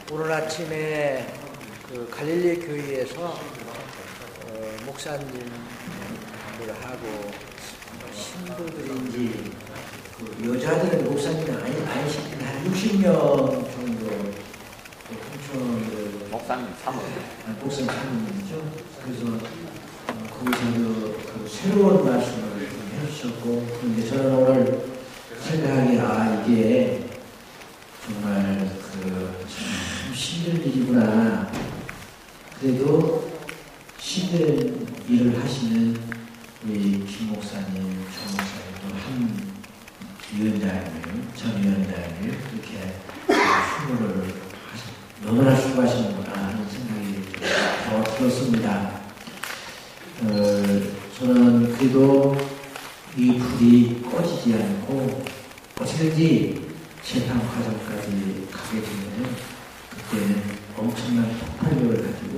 오늘 아침에 그 갈릴리 교회에서 목사님들하고 신부들인지 그 여자들은 목사님이 아니시긴 한 60명 정도 홍천을 목사님 사모 목사님 사모님이죠. 그래서 거기서 그 새로운 말씀을 좀 해주셨고, 그런데 저는 오늘 생각하기에 이게 정말 참 힘든 일이구나. 그래도 힘든 일을 하시는 우리 김 목사님, 정 목사님, 또 한 위원장님, 전 위원장님 이렇게 수고를 너무나 수고하시는구나 하는 생각이 더 들었습니다. 저는 그래도 이 불이 꺼지지 않고 어떻게든지 재판 과정까지 가게 되면 그때는 엄청난 폭발력을 가지고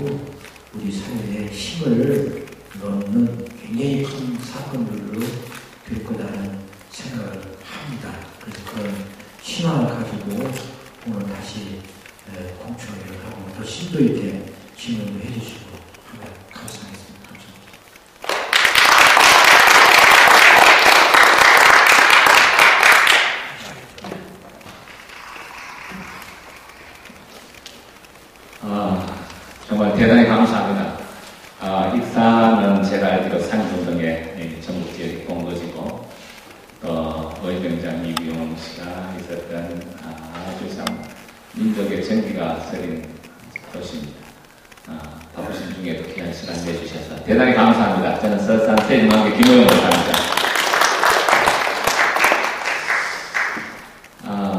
우리 사회에 힘을 넣는 굉장히 큰 사건들로 될 거다라는 생각을 합니다. 그래서 그런 희망을 가지고 오늘 다시 공청회를 하고 더 심도 있게 질문을 해주시고 감사하겠습니다. 정말 대단히 감사합니다. 익사는 제가 알기로 산중동에 전북 지역의 본거지고, 또 의병장 이규용 씨가 있었던 아주 참 민족의 정기가 서린 도시입니다. 바쁘신 중에도 귀한 시간 내주셔서 대단히 감사합니다. 저는 설산 세림왕교 김호영 목사입니다.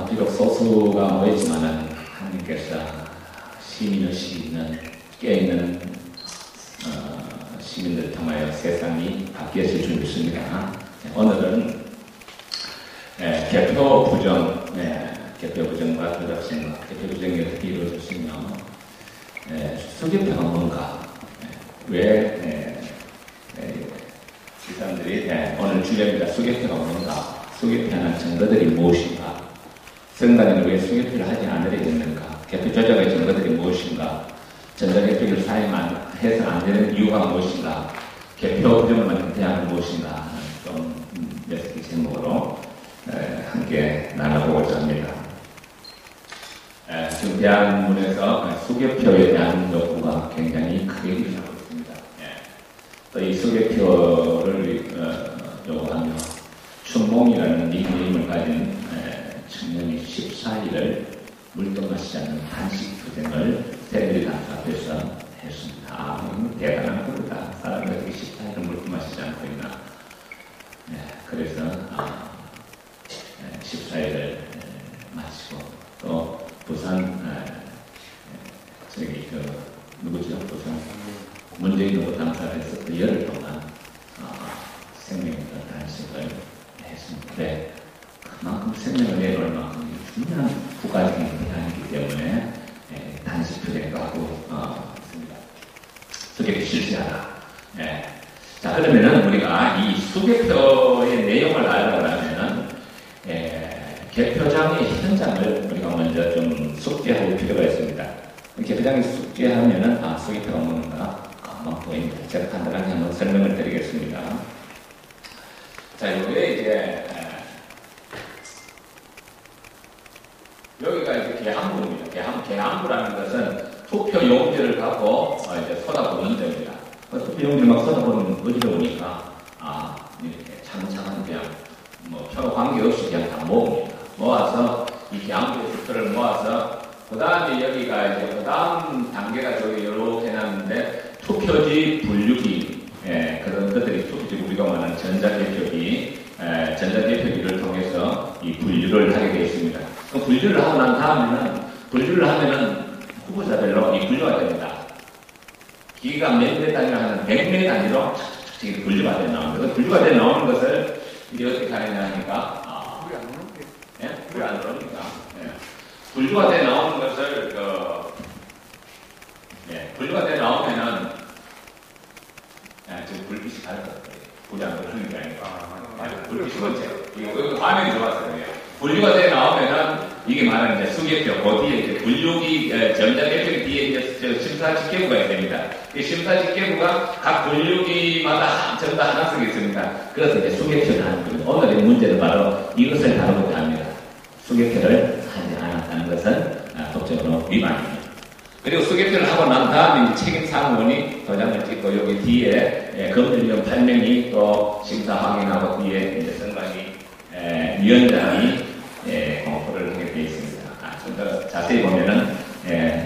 비록 소수가 모였지만은 하나님께서 시민의식이 깨어있는 시민들을 통하여 세상이 바뀌었을 줄 믿습니다. 오늘은 개표 부정과 조작성, 개표 부정이 어떻게 이루어졌으며 수개표가 뭔가, 왜 이 사람들이 오늘 주제입니다. 수개표가 뭔가, 수개표하는 증거들이 무엇인가, 성단에는 왜 수개표를 하지 않으려 했는가, 개표 조작의 증거들이 무엇인가, 전자개표를 해서 안 되는 이유가 무엇인가, 개표 부정을 만든 대안은 무엇인가, 좀 몇 가지 제목으로 함께 나눠보고자 합니다. 지금 대한문에서 수개표에 대한 요구가 굉장히 크게 일어나고 있습니다. 또 이 수개표를 요구하며 춘몽이라는 닉네임을 가진 청년이 14일을 물도 마시지 않는 단식 투쟁을 새누리당 앞에서 했습니다. 대단한 겁니다. 사람들이 14일을 물도 마시지 않고 있나. 그래서 14일을 마치고, 또 부산 누구죠? 부산 문재인 후보 당사에서 그 열흘 동안 생명의 단식을 했습니다. 네. 그만큼 생명을 내놓을 만큼 중요한 국가적인 대안이기 때문에 단식 투쟁도 하고 있습니다. 수개표 실시하라. 자, 그러면은 우리가 이 수개표의 내용을 알아보려면은 개표장의 현장을 우리가 먼저 좀 숙지할 필요가 있습니다. 개표장에 숙지하면은 수개표가 뭔가 금방 보입니다. 제가 간단하게 한번 설명을 드리겠습니다. 자, 요게 이제 여기가 이제 개항부입니다. 개항부라는 것은 투표 용지를 갖고 이제 쏟아부는 데입니다. 투표 용지를 막 쏟아부으면 어지러우니까 이렇게 차근차근 그냥 표 관계없이 그냥 다 모읍니다. 모아서 이 개항부의 투표를 모아서 그 다음에 여기가 이제 그 다음 단계가 저기 이렇게 해놨는데 투표지 분류기, 그런 것들이 투표지 우리가 말하는 전자개표기를 통해서 이 분류를 하게 되어 있습니다. 그 분류를 하고 난 다음에는, 분류를 하면은 후보자별로 이 분류가 됩니다. 기기가 몇 단위로 하는 100매 단위로 착착착 분류가 돼 나오는 거예요. 분류가 돼 나오는 것을 이게 어떻게 하느냐 하니까, 불이 안 들어오니까. 불이 안 들어오니까. 분류가 돼 나오는 것을, 분류가 돼 나오면은, 지금 불빛이 가려졌어요. 불이 안 들어오는 게 아니라. 불빛이 먼저. 이거 화면이 들어왔어요. 분류가 돼 나오면은, 이게 말하는 이제 수개표, 그 뒤에 이제 분류기, 전자개표 뒤에 이제 심사집계부가 있습니다. 이 심사집계부가 각 분류기마다 전부 다 하나씩 있습니다. 그래서 이제 수개표를 하는 겁니다. 오늘의 문제는 바로 이것을 다루고자 합니다. 수개표를 하지 않았다는 것은 법적으로 위반입니다. 그리고 수개표를 하고 난 다음에 책임사무원이 도장을 찍고 여기 뒤에 검증위원 8명이 또 심사 확인하고 뒤에 이제 선관위 위원장이 공포를 하게 되어 있습니다. 좀 더 자세히 보면은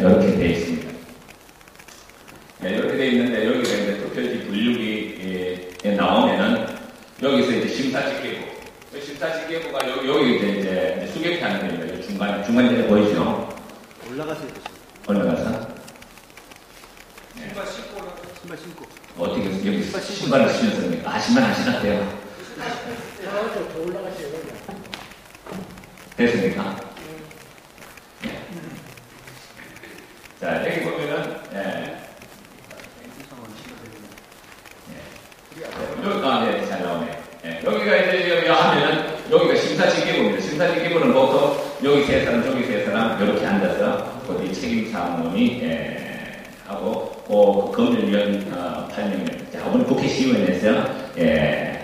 이렇게 되어 있습니다. 이렇게 되어 있는데 여기가 이제 투표지 분류기에 나오면은 여기서 이제 심사집계부, 심사집계부가 여기 이제 수개표하는 겁니다. 중간에 보이죠? 올라가세요. 올라가서 신발 신고 올라가세요. 신발 신고. 어떻게 여기 신발을 신었습니까? 신발 안 신었대요. 더 올라가세요. 됐습니까? 자, 여기 보면은, 여기, 잘 나오네. 여기가 이제, 여기 하면은, 여기가 심사집계부입니다. 심사집계부는 보통, 여기 세 사람, 저기 세 사람, 이렇게 앉아서, 거기 책임사무원이, 하고, 검증위원 8명, 자, 오늘 국회시의원에서,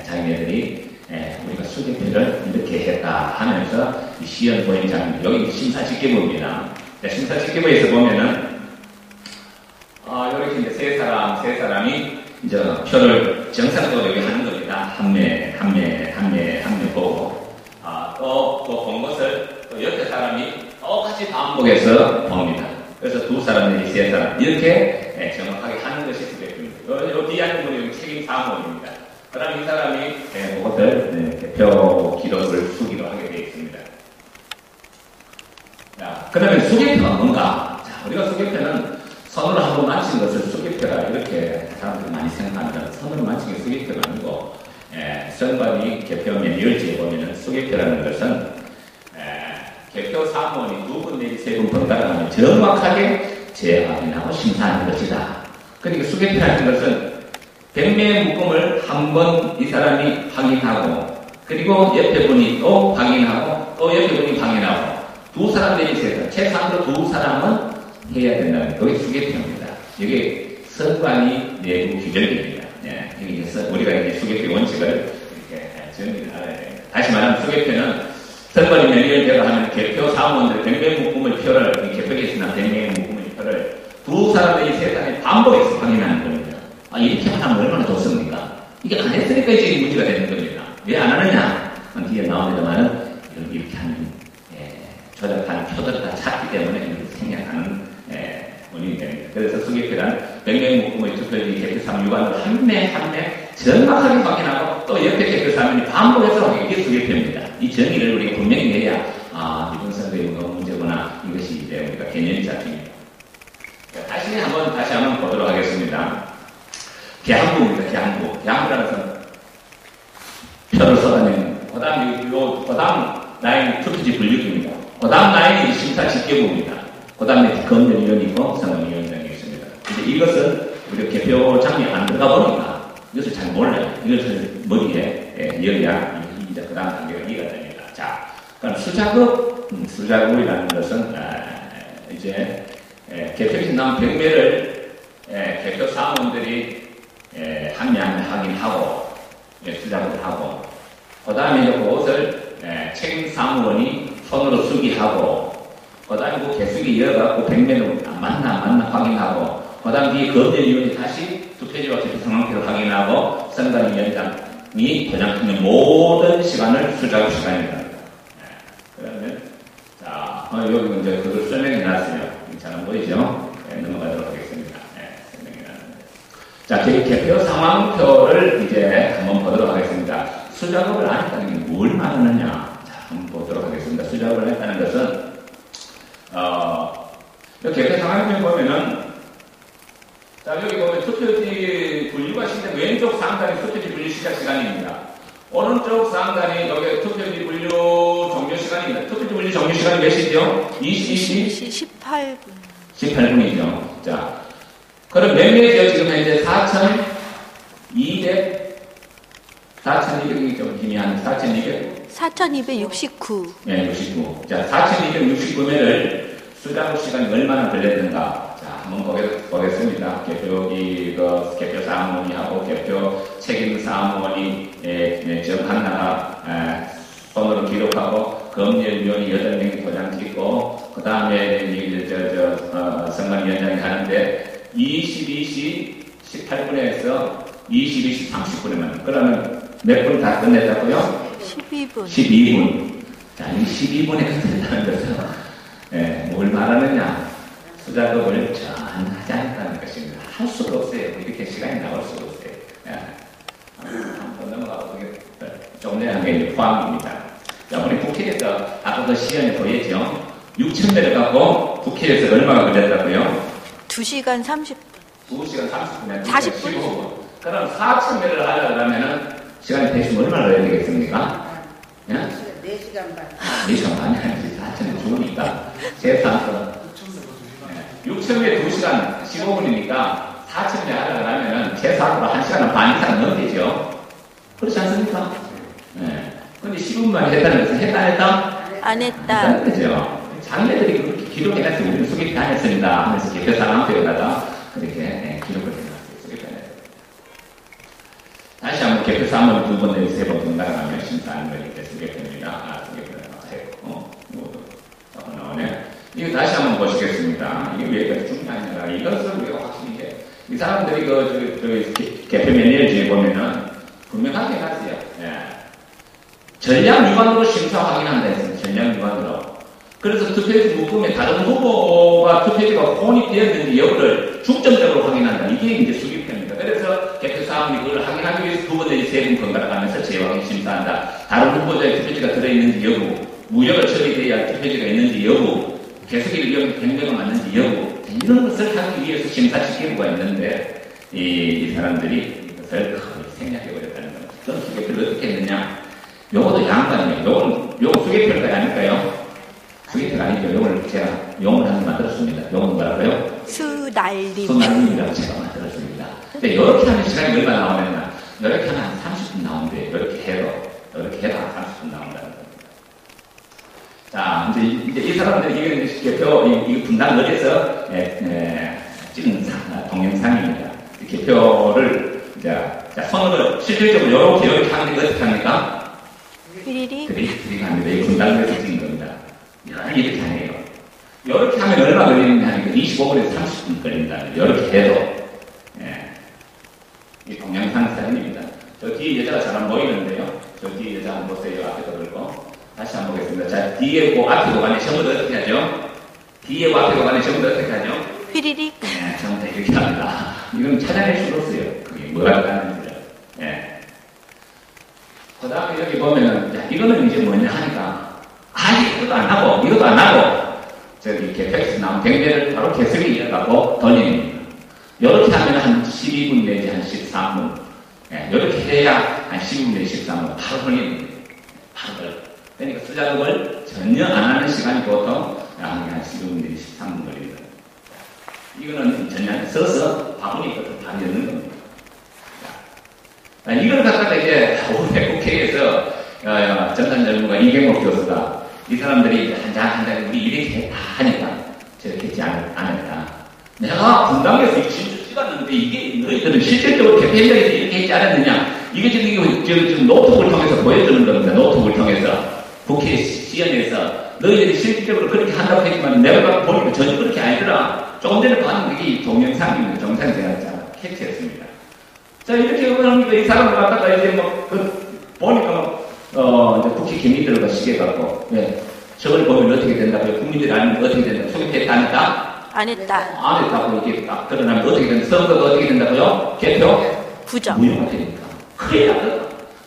자기네들이, 우리가 수개표를 이렇게 했다 하면서 이 시연 보행장 여기 심사집계부입니다. 심사집계부에서 보면은 이렇게 이제 세 사람이 이제 표를 정상적으로 여기 하는 겁니다. 한 매 보고 또 본 것을 또 옆에 사람이 똑같이 반복해서 봅니다. 그래서 두 사람 내지 세 사람 이렇게 정확하게 하는 것이 수개표입니다. 요 뒤에 앉은 분이 책임 사무원입니다. 그럼 이 사람이 그것을 표 기록을 수기로 하게 되어 있습니다. 자, 그러면 수개표가 뭔가? 자, 우리가 수개표는 손으로 한번 만진 것을 수개표라 이렇게 사람들이 많이 생각합니다. 손으로 만진 게 수개표가 아니고 선관위 개표면 열지에 보면 수개표라는 것은 개표 사무원이 2분 내지 3분 번갈아 가면 정확하게 재확인하고 심사하는 것이다. 그러니까 수개표라는 것은 100매의 묶음을 한 번 이 사람이 확인하고 그리고 옆에 분이 또 확인하고 또 옆에 분이 확인하고 두 사람들이 최소한으로 두 사람은 해야 된다는 게 수개표입니다. 이게 선관위 내부 규정입니다. 우리가 이제 수개표 원칙을 이렇게 정리를 알아야 됩니다. 다시 말하면 수개표는 선관위 면위원회가 하는 개표 사무원들 100매 묶음의 표를 개표계시나 100매 묶음의 표를 두 사람들이 세 사람이 반복해서 확인하는 겁니다. 이렇게 하면 얼마나 좋습니까? 이게 안 했으니까 이제 문제가 되는 겁니다. 왜 안 하느냐? 뒤에 나옵니다만은 이렇게 하는 조작하는 표들을 다 찾기 때문에 이렇게 생략하는 원인이 됩니다. 그래서 수개표란 100명 묶음의 투표지 개표 3유관을 한 매 정확하게 확인하고 또 옆에 개표 3명이 반복해서 확인. 이게 수개표입니다. 이 정의를 우리가 분명히 내야 이번 선거의 문제구나 이것이 이제 우리가 개념이 잡힙니다. 다시 한번 보도록 하겠습니다. 개항부입니다. 개항부라는 것은 표를 쏟아내는 그 다음 라인이 투표지 분류기입니다. 그 다음 라인이 심사집계부입니다. 그 다음에 검증위원이 있고 선관위원장이 있습니다. 이제 이것은 우리가 개표장에 안 들어가 보니까 이것을 잘 몰라요. 이것을 머리에 이어야 이제 그 다음 단계가 이해가 됩니다. 자, 그럼 수작업이라는 것은 이제 개표에서 나온 100매를 개표 사무원들이 한 명 확인하고 수작을 하고 그 다음에 그것을 책임 사무원이 손으로 수기하고 그 다음에 그 개수기 이어가고 100매를 맞나 확인하고 그 다음 뒤에 검증위원이 다시 투표지와 개표 상황표를 확인하고 선관위 위원장이 도장찍는 모든 시간을 수작업 시간입니다. 그러면 자 여기 이제 그걸 설명해 놨어요. 잘 안 보이죠? 넘어가도록 하겠습니다. 설명해 놨는데 자 개표 상황표를 이제 한번 보도록 하겠습니다. 수작업을 안 했다는 게 뭘 말하느냐? 자 한번 보도록 하겠습니다. 수작업을 했다는 것은 개표 상황표에 보면은 자 여기 보면 투표지 분류가 시작 왼쪽 상단이 투표지 분류 시작 시간입니다. 오른쪽 상단이 여기 투표지 분류 종료 시간입니다. 투표지 분류 종료 시간이 몇 시죠? 20시 18분. 18분이죠. 자, 그럼 몇 명이죠? 지금 현재 4,200 4,200이 좀 희미한 4,200? 4,269. 네, 69. 자, 4,269면을 쓰자고 시간이 얼마나 걸렸는가. 자, 한번 보겠습니다. 개표 사무원이하고 개표 책임 사무원이, 정하나가, 손으로 기록하고, 검열위원이 8명이 도장 찍고, 그 다음에, 선관위원장이 하는데, 22시 18분에서 22시 30분에만. 그러면 몇 분 다 끝냈다고요? 12분. 12분. 자, 이 12분에 끝낸다는 것은, 뭘 말하느냐. 수작업을 전하지 않다는 것입니다. 할 수가 없어요. 이렇게 시간이 나올 수가 없어요. 한번 넘어가 보겠습니다. 조금 전에 한 게 포함입니다. 자, 우리 국회에서 아까 그 시연이 보였죠? 6,000배를 갖고 국회에서 얼마가 걸렸다고요? 2시간 30분. 2시간 30분에 40분. 15분. 그럼 4,000배를 하려면 시간이 대충 얼마나 걸려야 되겠습니까? 4시간 반. 4시간 반이 아니지. 4,000배 죽으니까. 계산서 6,000배 2시간 15분이니까 4,000배 하려면 계산으로 1시간 반 이상 넘겠죠? 그렇지 않습니까? 네. 근데 15분만 했다는 것은 했다 했다? 안 했다. 그죠? 자기네들이 그렇게 기록해놨어요. 우리는 수객 다 했습니다. 하면서 개표상 한표에다가 그렇게 기록을 해놨어요. 수객 다 했어요. 다시 한번 개표사 한번 두 번, 세 번 등단하면 심사하는 거니까 수객입니다. 수객을 했고, 나오네. 이거 다시 한번 보시겠습니다. 이게 왜 그렇게 중요하냐. 이것을 우리가 확실히 이제, 이 사람들이 개표 매뉴얼 중에 보면은 분명하게 해놨어요. 전략 위반으로 심사 확인한다 했어요. 전략 위반으로. 그래서 투표지 묶음에 다른 후보가 투표지가 혼입되었는지 여부를 중점적으로 확인한다. 이게 이제 수기표입니다. 그래서 개표사항이 그걸 확인하기 위해서 두 번 내지 세 번 번갈아가면서 재확인 심사한다. 다른 후보자의 투표지가 들어있는지 여부, 무효가 처리돼야 투표지가 있는지 여부, 개수기를 변경가 맞는지 여부, 이런 것을 하기 위해서 심사시키고가 있는데, 이 사람들이 이것을 거의 생략해버렸다는 겁니다. 그럼 수개표를 어떻게 했느냐? 요것도 양반이에요. 요건 수개표가 아닐까요? 수개표가 아니죠. 요걸 제가 용을 하나 만들었습니다. 용은 뭐라고요? 수날림. 수날림이라고 제가 만들었습니다. 근데 이렇게 하면 시간이 얼마 나오느냐? 이렇게 하면 한 30분 나온대요. 이렇게 해도 한 30분 나온다는 겁니다. 자, 이제 이 사람들이 이게 개표, 이 분당 어디서 찍은 동영상입니다. 이 개표를, 자, 손으로 실질적으로 이렇게 하는 게 어떻게 합니까? 휘리리. 그렇게 합니다. 이 분당에서 찍은 겁니다. 이렇게 하네요. 이렇게 하면 얼마 걸리느냐 하니까 25분에서 30분 걸린다. 이렇게 해도, 이 동영상 사진입니다. 저 뒤에 여자가 잘 안 보이는데요. 저 뒤에 여자 한번 보세요. 앞에서 걸고. 다시 한번 보겠습니다. 자, 뒤에고 앞에고 간에 전부 다 어떻게 하죠? 뒤에고 앞에고 간에 전부 다 어떻게 하죠? 휘리리. 전부 다 이렇게 합니다. 이건 찾아낼 수가 없어요. 그게 뭐가 하는지를. 그 다음에 여기 보면은, 자, 이거는 이제 뭐냐 하니까, 이것도 안 하고, 저기 이렇게 텍스트 나온 뱅배를 바로 개수기 이어가고 돌리는 겁니다. 이렇게 하면 한 12분 내지 한 13분. 이렇게 해야 한 12분 내지 13분 바로 돌리는 거예요. 바로 돌려. 그러니까 수작업을 전혀 안 하는 시간이 보통 한 15분 내지 13분 걸립니다. 이거는 전혀 써서 바보니까 또 다 넣는 겁니다. 이걸 갖다가 이제 우리 국회에서 전산 전문가 이경옥 교수가 이 사람들이 한잔 우리 이렇게 다 하니까 저렇게 했지 않았다. 내가 분당에서 이거 진짜 찍었는데 이게 너희들은 실질적으로 개표에서 이렇게 했지 않았느냐. 이게 지금 노트북을 통해서 보여주는 겁니다. 노트북을 통해서 국회 시연에서 너희들이 실질적으로 그렇게 한다고 했지만 내가 보니까 전혀 그렇게 아니더라. 조금 전에 봤는데 이게 동영상입니다. 동영상 제가 캡처했습니다. 자, 이렇게 보니까 이 사람을 갖다가 이제 보니까 이제 국회 기밀들과 시계갖고, 저걸 보면 어떻게 된다고요? 국민들이 알면 어떻게 된다고? 소개했다, 안 했다? 안 했다. 안 했다고 이게 딱 드러나면 어떻게 된다? 선거가 어떻게 된다고요? 개표? 부정. 무효가 되니까. 그래야 돼.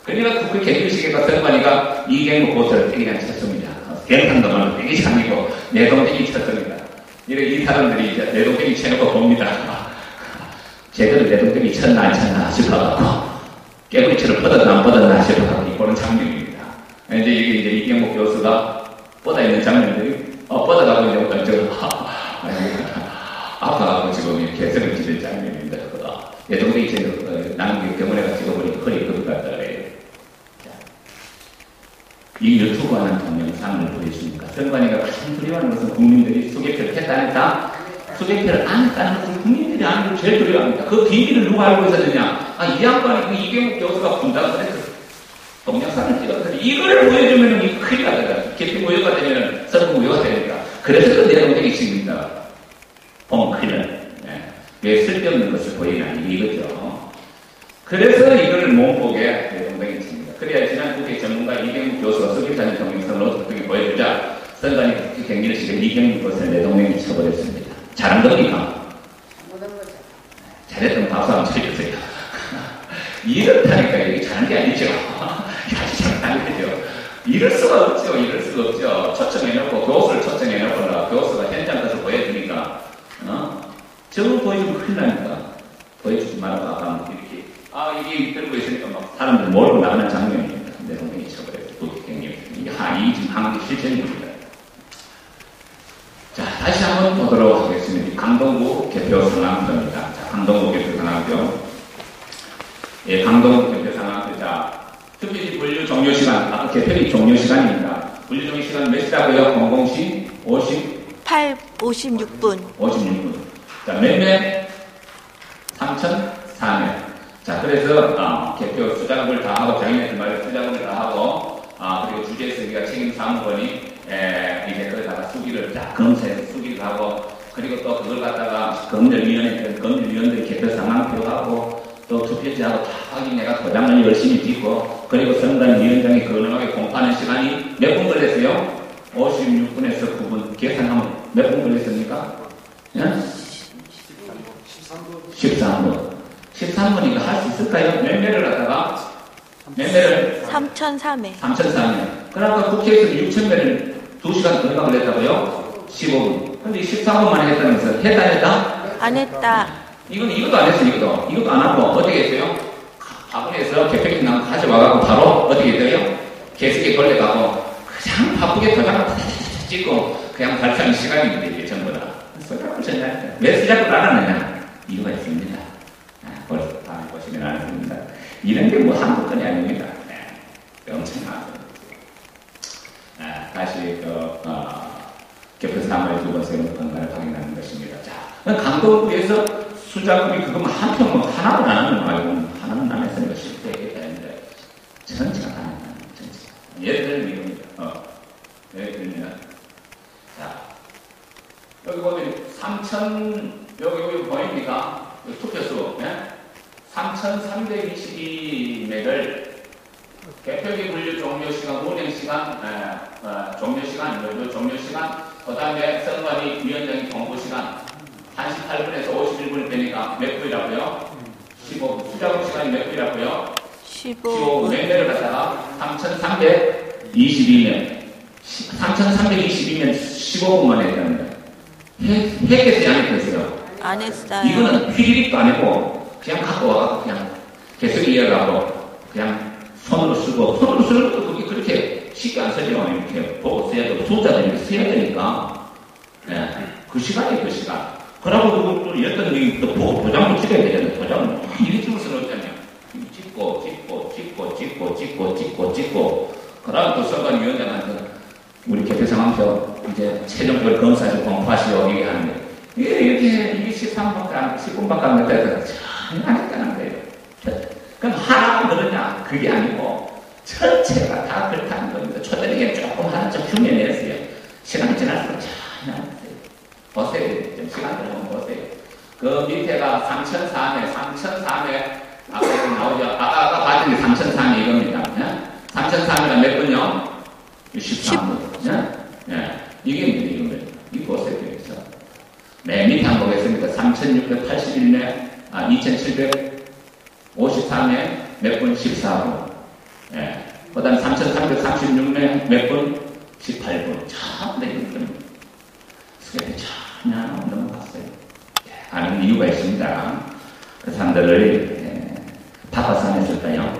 그러니까 국회 개표시계가 선관위가 이경우 고소를 되게 잘 쳤습니다. 경상도는 되게 잘이고, 내동댕이 쳤습니다. 이 사람들이 이제 내동댕이 쳐놓고 봅니다. 제대로 내동댕이 쳤나 안 쳤나 싶어갖고, 깨구리처럼 뻗었나 안 뻗었나 싶어갖고, 이거는 장면입니다. 이제 이게 이경목 교수가 뻗어있는 장면들이, 뻗어가고 이제 어떤 아파갖고 지금 이렇게 쓰러지는 장면입니다. 내동댕이 쳐서 나는 병원에 가서 찍어보니까 허리 끄덕 갔다 그래요. 했다? 수개표를 안 했다는 것은 국민들이 아는 걸 제일 두려워합니다. 그 비밀을 누가 알고 있었느냐? 이 양반이 그 이경욱 교수가 분당을 해서 동영상을 찍었더니 이거를 보여주면 이 큰일 나거든. 개표 무효가 되면 선거 무효가 되니까. 그래서 그 내동댕이 있습니다. 보면 큰일 나요. 왜 쓸데없는 것을 보이냐 이거죠. 그래서 이걸 못 보게 내동댕이 있습니다. 그래야 지난 국회 전문가 이경욱 교수가 수개표하는 동영상을 어떻게 보여주자 선관위 갱신실에 이경욱 교수를 내동댕이 쳐버렸습니다. 잘한 겁니까? 잘못한 거죠. 잘했던 박수 한번 쳐주세요. 이렇다니까 이게 잘한 게 아니죠. 아주 잘한 거죠. 이럴 수가 없죠. 이럴 수가 없죠. 초청해놓고 교수를 초청해놓거나 교수가 현장 가서 보여주니까 저걸 보여주면 큰일 나니까 보여주지 말고 아까 이렇게 이게 들고 있으니까 막 사람들 몰고 나가는 장면입니다. 내 동생이 쳐버렸어요. 국회의원님. 이게 지금 한국의 실정입니다. 자, 다시 한번 보도록 하겠습니다. 강동구 개표 상황표입니다. 자, 강동구 개표 상황표. 예, 강동구 개표 상황표. 자, 특별히 분류 종료 시간. 아까 개표기 종료 시간입니다. 분류 종료 시간 몇 시라고요? 00시 56분. 56분. 자, 몇 명? 3,004명. 자, 그래서, 개표 수작업을 다 하고, 장인애들 말에 수작업을 다 하고, 그리고 주재수기가 책임 사무관이 이제 거기다가 수기를 딱 검사해서 수기를 하고 그리고 또 그걸 갖다가 검열위원들이 개표 상황표하고 또 투표지하고 다 확인해가 도장을 열심히 찍고 그리고 선관위원장이 근엄하게 공부하는 시간이 몇 분 걸렸어요? 56분에서 9분 계산하면 몇 분 걸렸습니까? 13분 13분이니까 할 수 있을까요? 몇 매를 갖다가 몇 매를? 3,003회. 3,004명. 그러니까 국회에서 6,000명을 2시간 금방 걸렸다고요? 15분. 근데 13분 만에 했다면서 했다 했다? 안 했다. 이것도 안 했어, 이것도 안 하고 어떻게 했어요? 화분에서 개표기 나무 가져와가고 바로 어떻게 했어요? 개수기 걸려가고 그냥 바쁘게 도장을 찍고 그냥 발표하는 시간인데 이게 전부 다. 왜 수작을 안 하느냐? 이유가 있습니다. 벌써 다음에 보시면 알겠습니다. 이런 게 뭐 한두 건이 아닙니다. 엄청나죠. 다시 개표 사무의 두 번째 건강을 확인하는 것입니다. 자, 강동구에서 수작업이 그거만 한 편, 하나도 안 하는 거 말고 하나는 안 했으니까 실패했겠다 했는데 전체가 안 했다는 전체가. 예를 들면 이겁니다. 예를 들면 자, 여기 보면 3,000 여기 보입니까? 투표수 3,322명을 개표기 분류 종료 시간, 운행 시간, 종료 시간, 종료 시간, 그 다음에 선관위 위원장이 공부 시간, 1시 8분에서 51분이 되니까 몇 분이라고요? 15분. 수작업 시간이 몇 분이라고요? 15분. 몇 명을 갖다가 3,322명. 3,322명 15분 만에 했답니다. 했겠어요? 안 했겠어요? 안 했어요. 이거는 휘리릭도 안 했고, 그냥 갖고 와갖고 그냥 계속 이어가고, 그냥 손으로 쓰고, 손으로 쓰는 것도 그게 그렇게 쉽게 안 쓰죠. 이렇게 보고 써야 되고, 숫자들 이렇게 써야 되니까. 예. 그 시간이 그 시간. 그러고 또 어떤 분이 또 보고 도장도 찍어야 되잖아요. 도장을 이리 찍을 수는 없잖아요. 찍고. 그러고 또 선관위원장한테 우리 개표 상황표 이제 최종적으로 검사해서 공부하시오. 이게 하는데. 이게 13분밖에 10분밖에 안 됐다. 전혀 안 했다는 거예요. 그럼 하나만 그러냐? 그게 아니고 전체가 다 그렇다는 겁니다. 초대리게 조금 하나 좀 흉내냈어요. 시간이 지날수록 전혀 안 했어요. 보세요. 좀 시간을 한번 보세요. 그 밑에가 3,004회 아까 나오죠? 아까 봤더니 3,004회 이겁니다. 3,004회가 몇 분요? 13분. 이게 이겁니다. 이거 보세요. 맨 밑에 한번 보겠습니다. 3,681회, 2,754회, 몇 분? 14분. 그 다음 3,336회, 몇 분? 18분. 참, 이건 전혀 넘어갔어요. 아는 이유가 있습니다. 그 사람들을 바빠서 안 했을까요?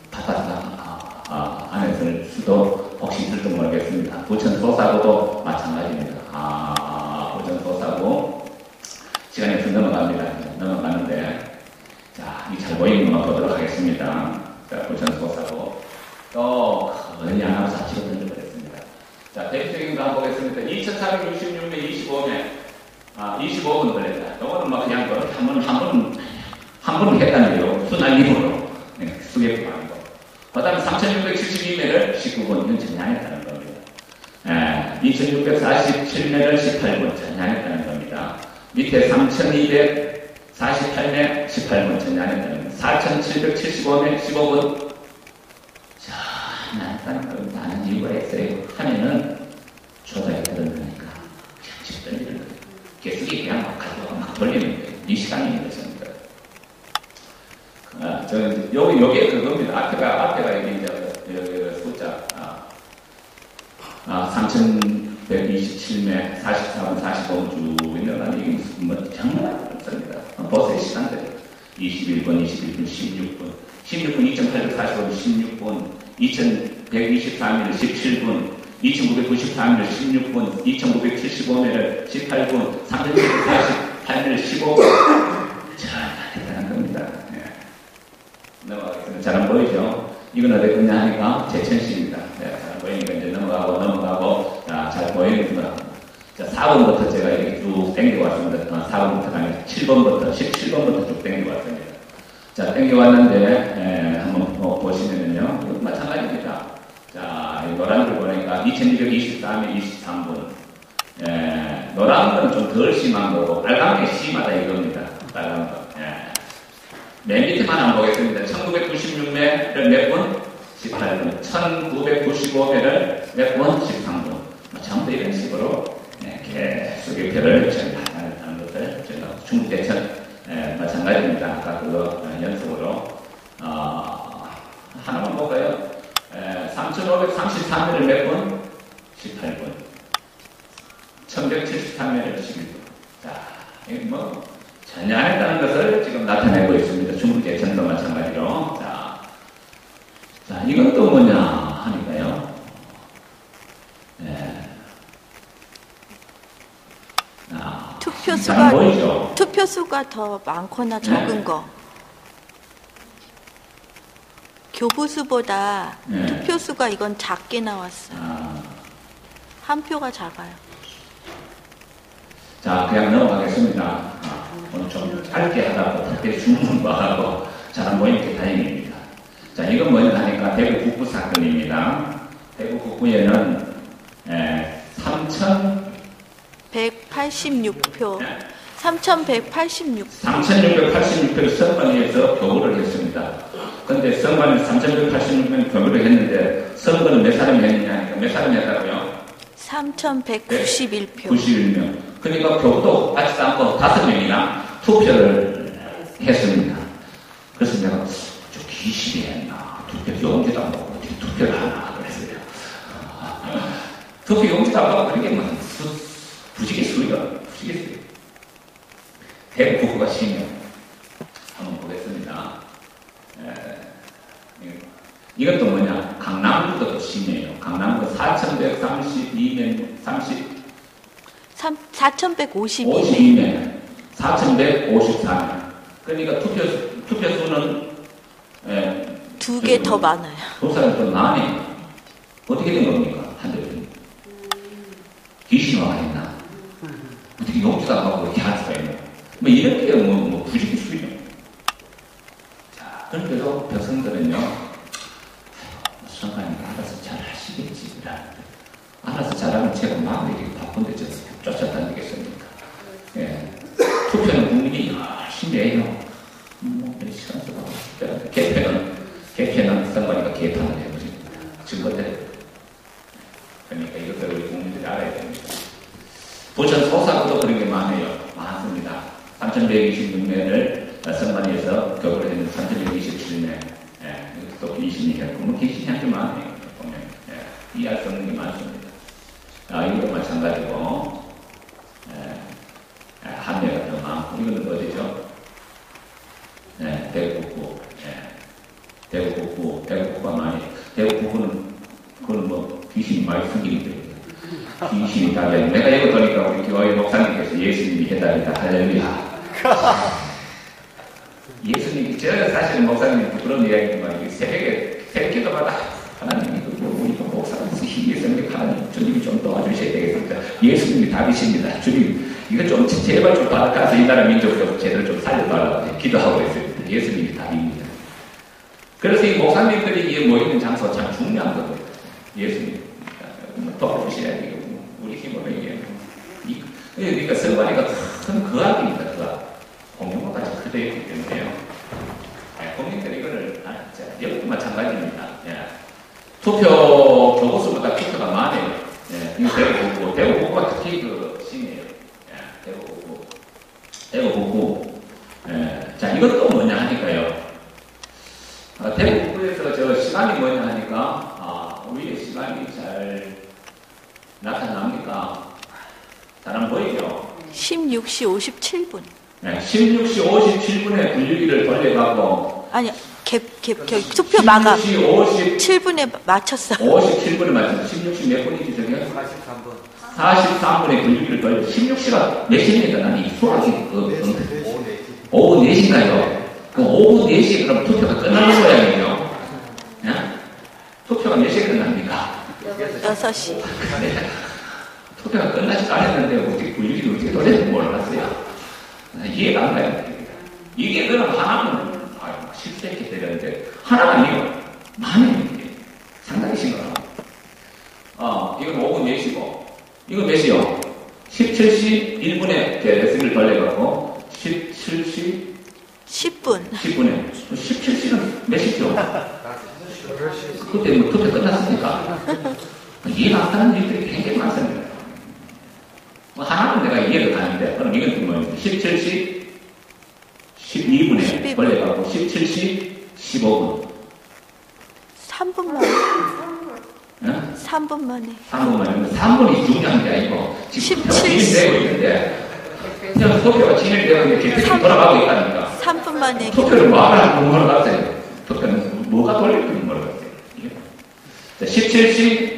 바빠서 안 했을 수도 혹시 있을지 모르겠습니다. 부천 소사고도 마찬가지입니다. 부천 소사고 시간이 좀 넘어가는데 자, 이 잘 보이는 것만 보도록 하겠습니다. 자, 부천 소사고 또 거의 안 하고 사치로 던져버렸습니다. 자, 대표적인 있습니까? 한번 보겠습니다. 2466명 25명. 25분 걸렸다. 이거는 뭐 그냥 한 번 했다는 거예요. 순환림으로. 네, 수개표 아니고. 그 다음에 3672매를 19분. 이건 전향했다는 겁니다. 2647매를 18분. 전향했다는 겁니다. 밑에 3248매 18분. 전향했다는 겁니다. 4775매 15분. 자, 나는 겁니다. 하는 이유가 있어요. 하면은 조작이 들어가니까. 집단 일을 거예요. 계속이 그냥 막 가지고 막 돌리는 거예요. 이 시간이 있는 것입니다. 저는 요게 그겁니다. 앞에가 이게 이제 숫자 3127매 44분 45분 쭉 있는 이게 뭐 정말 없습니다. 보세요 시간들이 21분 16분 2845분 16분 2123일 17분 2993일 16분 2975일 18분 3248일 15분 자, 대단한 겁니다. 넘어가겠습니다. 잘 안 보이죠? 이건 어디 있냐 하니까 제천시입니다. 네, 잘 안 보이니까 이제 넘어가고, 자, 잘 보이는 거. 자, 4번부터 제가 이렇게 쭉 땡겨왔습니다. 4번부터 아니라 7번부터, 17번부터 쭉 땡겨왔습니다. 자, 땡겨왔는데, 한번 보시면은요, 이거 마찬가지입니다. 자, 이 노란 걸 보니까 2223일 23분. 노란 거는 좀 덜 심한 거고, 빨간 게 심하다 이겁니다. 빨간 거. 맨 밑에만 한번 보겠습니다. 1996매를 몇 분? 18분. 1995매를 몇 분? 13분. 전부 이런 식으로 계속표를 전달하는 것을 제가 중국대천 마찬가지입니다. 아까 그거 연속으로 하나만 볼까요? 3533매를 몇 분? 18분. 1173매를 11분. 자, 이게 뭐 전향했다는 것을 지금 나타내고 있습니다. 중국 대천도 마찬가지로. 자, 이건 또 뭐냐 하니까요. 투표수가 더 많거나 적은 거. 교부수보다 투표수가 이건 작게 나왔어요. 한 표가 작아요. 자, 그냥 넘어가겠습니다. 오늘 좀 짧게 하다 보니 특별히 중문과하고 잘 안 보이니까 다행입니다. 자, 이건 뭐냐 하니까 대구 북부 사건입니다. 대구 북부에는 3,186표. 3,686표를 선관위에서 교부를 했습니다. 그런데 선관위 3,186명 교부를 했는데 선거는 몇 사람이 했느냐 하니까 몇 사람이 했다고요? 3,191표. 91명. 그러니까 교부도 빠지지 않고 5명이나 투표를 했습니다. 그래서 내가 좀 기시리 했나. 투표 용지도 안 받고 어떻게 투표를 하나 그랬어요. 투표 용지도 안 받고 그렇게 뭐 부지겠어요. 대구 북부가 심해요. 한번 보겠습니다. 이것도 뭐냐. 강남구도 또 심해요. 강남구 4,132명 4,152명. 4,154명. 그러니까 투표수는 두 개 더 많아요. 두 사람 더 많아요. 어떻게 된 겁니까? 한대표님. 귀신이 와 있나? 어떻게 용기도 안 하고 이렇게 할 수가 있나? 뭐 이렇게 뭐 부지기수예요. 자, 그런데도 백성들은요, 선관위가 알아서 잘 하시겠지. 알아서 잘하면 제가 마음이 이렇게 바쁜데 쫓아다니겠습니까? 투표는 국민이 열심히 해요. 몇 시간 동안 개편은 선관위가 개판을 해버립니다. 증거대로. 그러니까 이것들을 우리 국민들이 알아야 됩니다. 부천 소사구도 그런 게 많습니다. 3,126명을 선관위에서 교부를 했는데 3,127명. 이것도 귀신이 했고, 뭐 귀신이 아주 많아요. 보면. 이해할 수 없는 게 많습니다. 이것도 마찬가지고, 한매가 더 많고, 이거는 어디죠? 대구 북부. 대구 북부가 많이, 대구 북부는, 그건 뭐, 귀신이 많이 숨기기 때문에. 귀신이 달려. 내가 이거 보니까 우리 교회 목사님께서 예수님이 해달이다. 할렐루야. 예수님이, 제가 사실은 목사님한테 그런 이야기지만, 새벽에, 새벽기도마다 하나님, 우리 목사님께서 힘이 있으면 하나님 주님이 좀 도와주셔야 되겠습니다. 예수님이 답이십니다. 주님, 이거 좀 제발 좀 받아가서 이 나라 민족 좀 제대로 좀 살려달라고 기도하고 있습니다. 예수님이 답입니다. 그래서 이 목사님들이 모이는 장소 참 중요한 거거든요. 예수님 도와주셔야 돼요. 우리 힘으로 이게. 그러니까 성관이가 큰 거학입니다. 거학. 공룡보다 크게 있기 때문에요. 국민들이 이거를 여기도 마찬가지입니다. 예. 투표 교부수보다 투표가 많아요. 예. 이거 대구 북구가 특히 심해요. 예. 대구 북구. 예. 자, 이것도 뭐냐 하니까요. 대구 북구에서 저 시간이 뭐냐 하니까, 위에 시간이 잘 나타납니까? 잘 안 보이죠? 16시 57분. 네, 16시 57분에 분류기를 돌려가고 아니, 투표 마감. 16시 7분에 맞췄어. 57분에 맞췄어. 16시 몇 분이지, 저게? 43분. 43분에 분류기를 돌려. 16시가 몇 시입니까? 난 이 수학이 오후 4시인가요? 그 오후 4시에 그럼 투표가 끝나는 모양이죠? 예? 투표가 몇 시에 끝납니까? 6시. 투표가 끝나지도 않았는데 어떻게 분류기를 어떻게 돌렸는지 몰랐어요. 이해가 안 가요. 이게 그럼 하나는 실수했게 되는데 하나가 아니고 많이 상당히 심각합니다. 이건 오후 4시고 이건 몇 시요? 17시 1분에 레슨을 돌려가고 17시 10분. 10분에 17시는 몇 시죠? 그때 뭐 투표 끝났으니까 이해가 안 가는 일들이 굉장히 많습니다. 하나는 내가 이해가 가는데 그럼 이건 뭐 17시 12분에 걸려가고 17시 15분 3분 만에. 응? 3분 만에. 3분 만에 3분이 중요한 게 아니고 지금 17시. 진행되고 있는데 그냥 투표가 진행되고 있는데 계속 돌아가고 있다니까 3분 만에. 투표를 뭐하러 하는 걸 몰랐어요. 투표는 뭐가 돌릴지 몰랐어요. 17시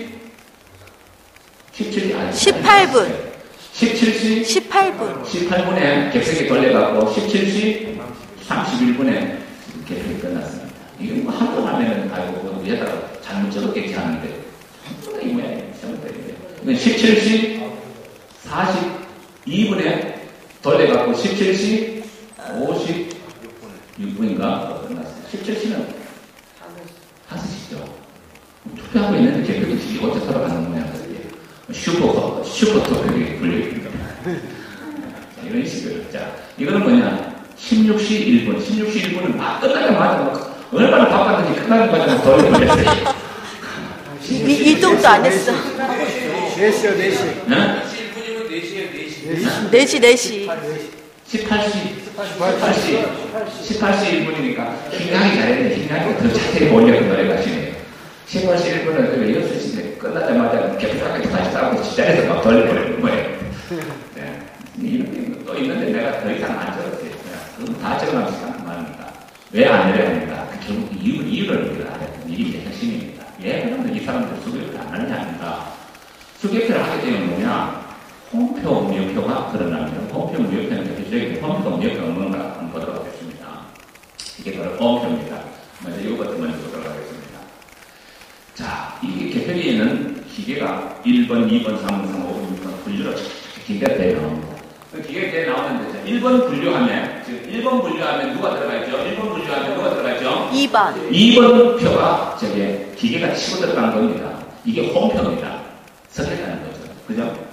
아니 18분. 17시 18분. 18분에 객석이 돌려가고 17시 31분에 개표가 끝났습니다. 이게 뭐 한 번 하면은 알고 위에다가 잘못 적었겠지 하는데 이 모양이에요. 17시 42분에 돌려가고 17시 56분인가 끝났어요. 17시는 5시죠. 투표하고 있는데 개표도 지금 어째 서로 가는 모양이에요. 슈퍼 투표에 불려있습니다. 이런 식으로. 자, 이거는 뭐냐. 16시 1분. 16시 1분은 막 끝나자마자 얼마나 바빴는지 끝나자마자 돌려버렸어요. 이동도 안 했어. 4시요, 4시. 네? 4시. 18시 1분이니까 힘나게 잘했네. 힘나게 더 자세히 보려고 노력하시네요. 18시 1분은 6시인데 끝나자마자 개표까지 다시 싸우고 지자리에서 막 돌려버리는 거예요. 네. 이런 게 또 있는데 내가 더 이상 안 적었어요. 그건 다 적어놓은 시간 많으니까. 왜 안 내려갑니까? 결국 이유를 우리가 알아야 돼요. 이게 핵심입니다. 왜 그러면 이 사람들 수개표를 안 하느냐 합니다. 수개표를 하게 되면 뭐냐? 홈표, 무효표가 드러나면 홈표, 무효표는 대표적인 홈표, 무효표가 뭔가 한번 보도록 하겠습니다. 이게 바로 홈표입니다. 먼저 이거부터 먼저 보도록 하겠습니다. 자, 이 개표기에는 기계가 1번, 2번, 3번, 3번, 5번 분류로 기계가 되어 나옵니다. 그 기계가 되어 나오는데 1번 분류하면, 지금 1번 분류하면 누가 들어가 있죠? 1번 분류하면 누가 들어가 있죠? 2번. 2번 표가 저게 기계가 치고 들어간 겁니다. 이게 홈표입니다. 선택하는 거죠. 그죠?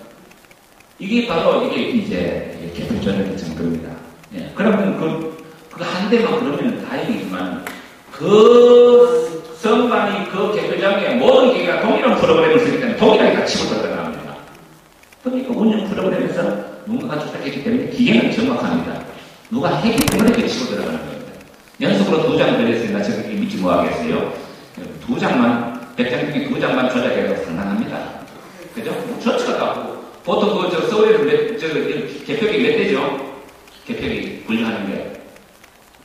이게 바로 이게 이제 개표 전략의 증거입니다. 예. 그러면 그 한 대만 그러면 다행이지만 그 선관위 그 개표장에 모든 기계가 동일한 프로그램을 쓰기 때문에 동일하게 다 치고 들어갑니다. 그러니까 운영 프로그램에서 누군가가 조작했기 때문에 기계는 정확합니다. 누가 했기 때문에 치고 들어가는 겁니다. 연속으로 2장 걸렸으니까 저기 믿지 뭐 하겠어요? 2장만, 100장 중에 2장만 조작해도 상당합니다. 그죠? 전체가 다 보통 서울에는 개표기 몇 대죠? 개표기 분류하는 게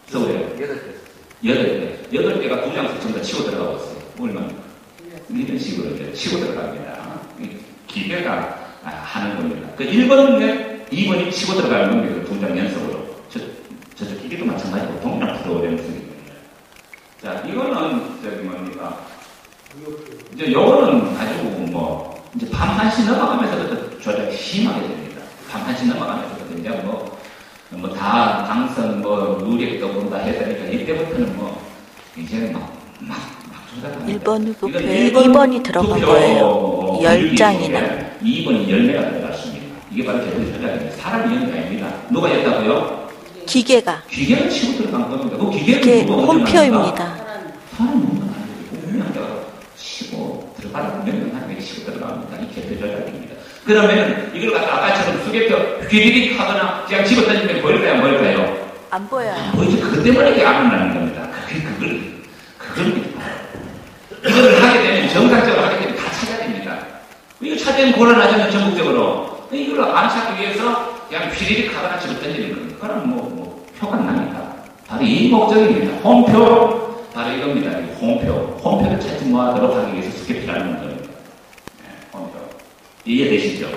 서울에 8대. 8대가 2장씩 전부 다 치고 들어가고 있어요. 얼마나? 이런 식으로 이제 치고 들어갑니다. 기계가 하는 겁니다. 그 1번에 2번이 치고 들어가는 겁니다. 2장 연속으로. 저쪽 기계도 마찬가지고 동일한 프로그램을 쓰기 때문에. 자, 이거는 저기 뭡니까? 이제 요거는 가지고 뭐 이제 밤 1시 넘어가면서부터 조작이 심하게 됩니다. 밤 1시 넘어가면서부터 이제 다 당선, 누력도 본다 했으니까 이때부터는 이제는 막 조작합니다. 1번 후보표에 2번이 들어간 거예요. 10장이나. 2번이 10매가 들어갔습니다. 이게 바로 개표 조작입니다. 사람이 연이 아닙니다. 누가 했다고요? 기계가 치고 들어간 겁니다. 그 이게 홈표입니다. 사람이 없는 아니고 치고 들어가는 명령하는 게 치고 들어갑니다. 이 개표 조작입니다. 그러면 이걸 갖다 아까처럼 수개표 휘리릭 하거나 그냥 집어 던지면 보일까요? 안 보일까요? 안 보여요. 보이지? 그 때문에 이게 안 일어나는 겁니다. 이거를 하게 되면 정상적으로 하게 되면 다 찾아야 됩니다. 이거 찾으면 곤란하잖아요, 전국적으로. 이걸 안 찾기 위해서 그냥 휘리릭 하거나 집어 던지는 겁니다. 그럼 표가 안 납니다. 바로 이 목적입니다. 홈표, 바로 이겁니다. 홈표를 찾지 못하도록 하기 위해서 수개표라는 겁니다. 홈표. 이해되시죠?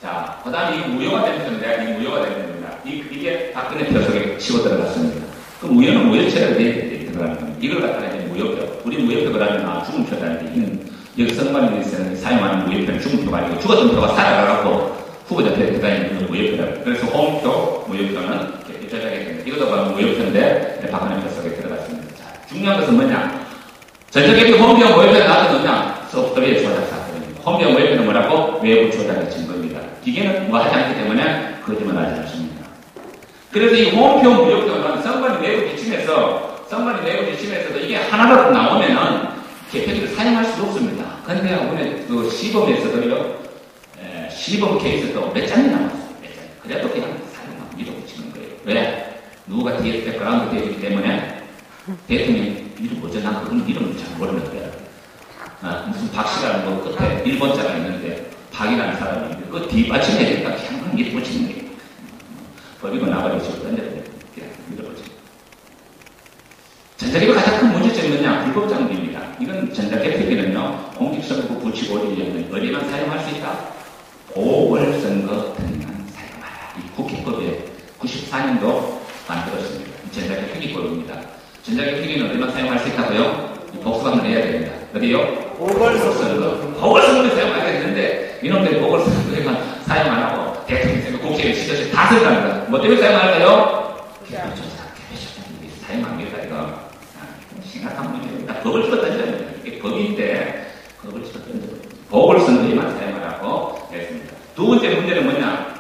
자, 그 다음에 이 무효가 되는 겁니다. 이 무효가 되는 겁니다. 이게 박근혜 표 속에 치고 들어갔습니다. 그 무효는 무효체가 들어가는 겁니다. 이걸 갖다가 이제 무효표. 우리 무효표 그러면 죽은 표다는데, 여기 선관위에서는 사용하는 무효표는 죽은 표가 아니고 죽었던 표가 살아가고 후보자 표에 들어가는 무효표다. 그래서 홈표, 무효표는 이렇게 조작이 됩니다. 이것도 바로 무효표인데, 박근혜 표 속에 들어갔습니다. 자, 중요한 것은 뭐냐? 전적개표 홈표, 무효표가 나도 뭐냐? 소프트웨어 조작 사건입니다. 홈표, 무효표는 뭐라고? 외부 조작의 증거입니다. 기계는 하지 않기 때문에 거짓말 하지 않습니다. 그래서 이 홈표, 무효표는 선관위 내부 지침에서도 이게 하나라도 나오면은 개표기를 사용할 수가 없습니다. 그런데 이번에 그 시범에서도요, 시범 케이스도 몇 장이 남았어요. 몇 장. 그래도 그냥 사용하고 밀어붙이는 거예요. 왜? 누가 뒤에 백그라운드 되어 있기 때문에 대통령이 이름 뭐죠? 난 그건 이름을 잘 모르는 거야. 무슨 박씨라는 끝에 1번자가 있는데 박이라는 사람이 있는데 그 뒷받침해야 되니까 그냥 밀어붙이는 거예요. 버리고 나버리고 던져버려요. 그냥 밀어붙이는 전자개표 가장 큰 문제점이 뭐냐? 불법 장비입니다. 이건 전자개표기는요, 공직선거구 부치고리에는 어디만 사용할 수 있다? 보궐선거 등만 사용하라. 이 국회법에 94년도 만들었습니다. 전자개표기법입니다. 전자개표기는 어디만 사용할 수 있다고요? 복수방을 해야 됩니다. 어디요? 보궐선거. 보궐선거에 사용해야 되는데, 이놈들이 보궐선거에만 사용 안 하고, 대통령, 국회에 시도시 다 사용합니다. 뭐 때문에 사용할까요? 개표조사, 사용합니다, 이거. 심각한 문제입니다. 법을 집어 던져야 됩니다. 이게 법인데, 법을 집어 던져야 됩니다. 보궐선거에만 사용하라고 했습니다. 두 번째 문제는 뭐냐?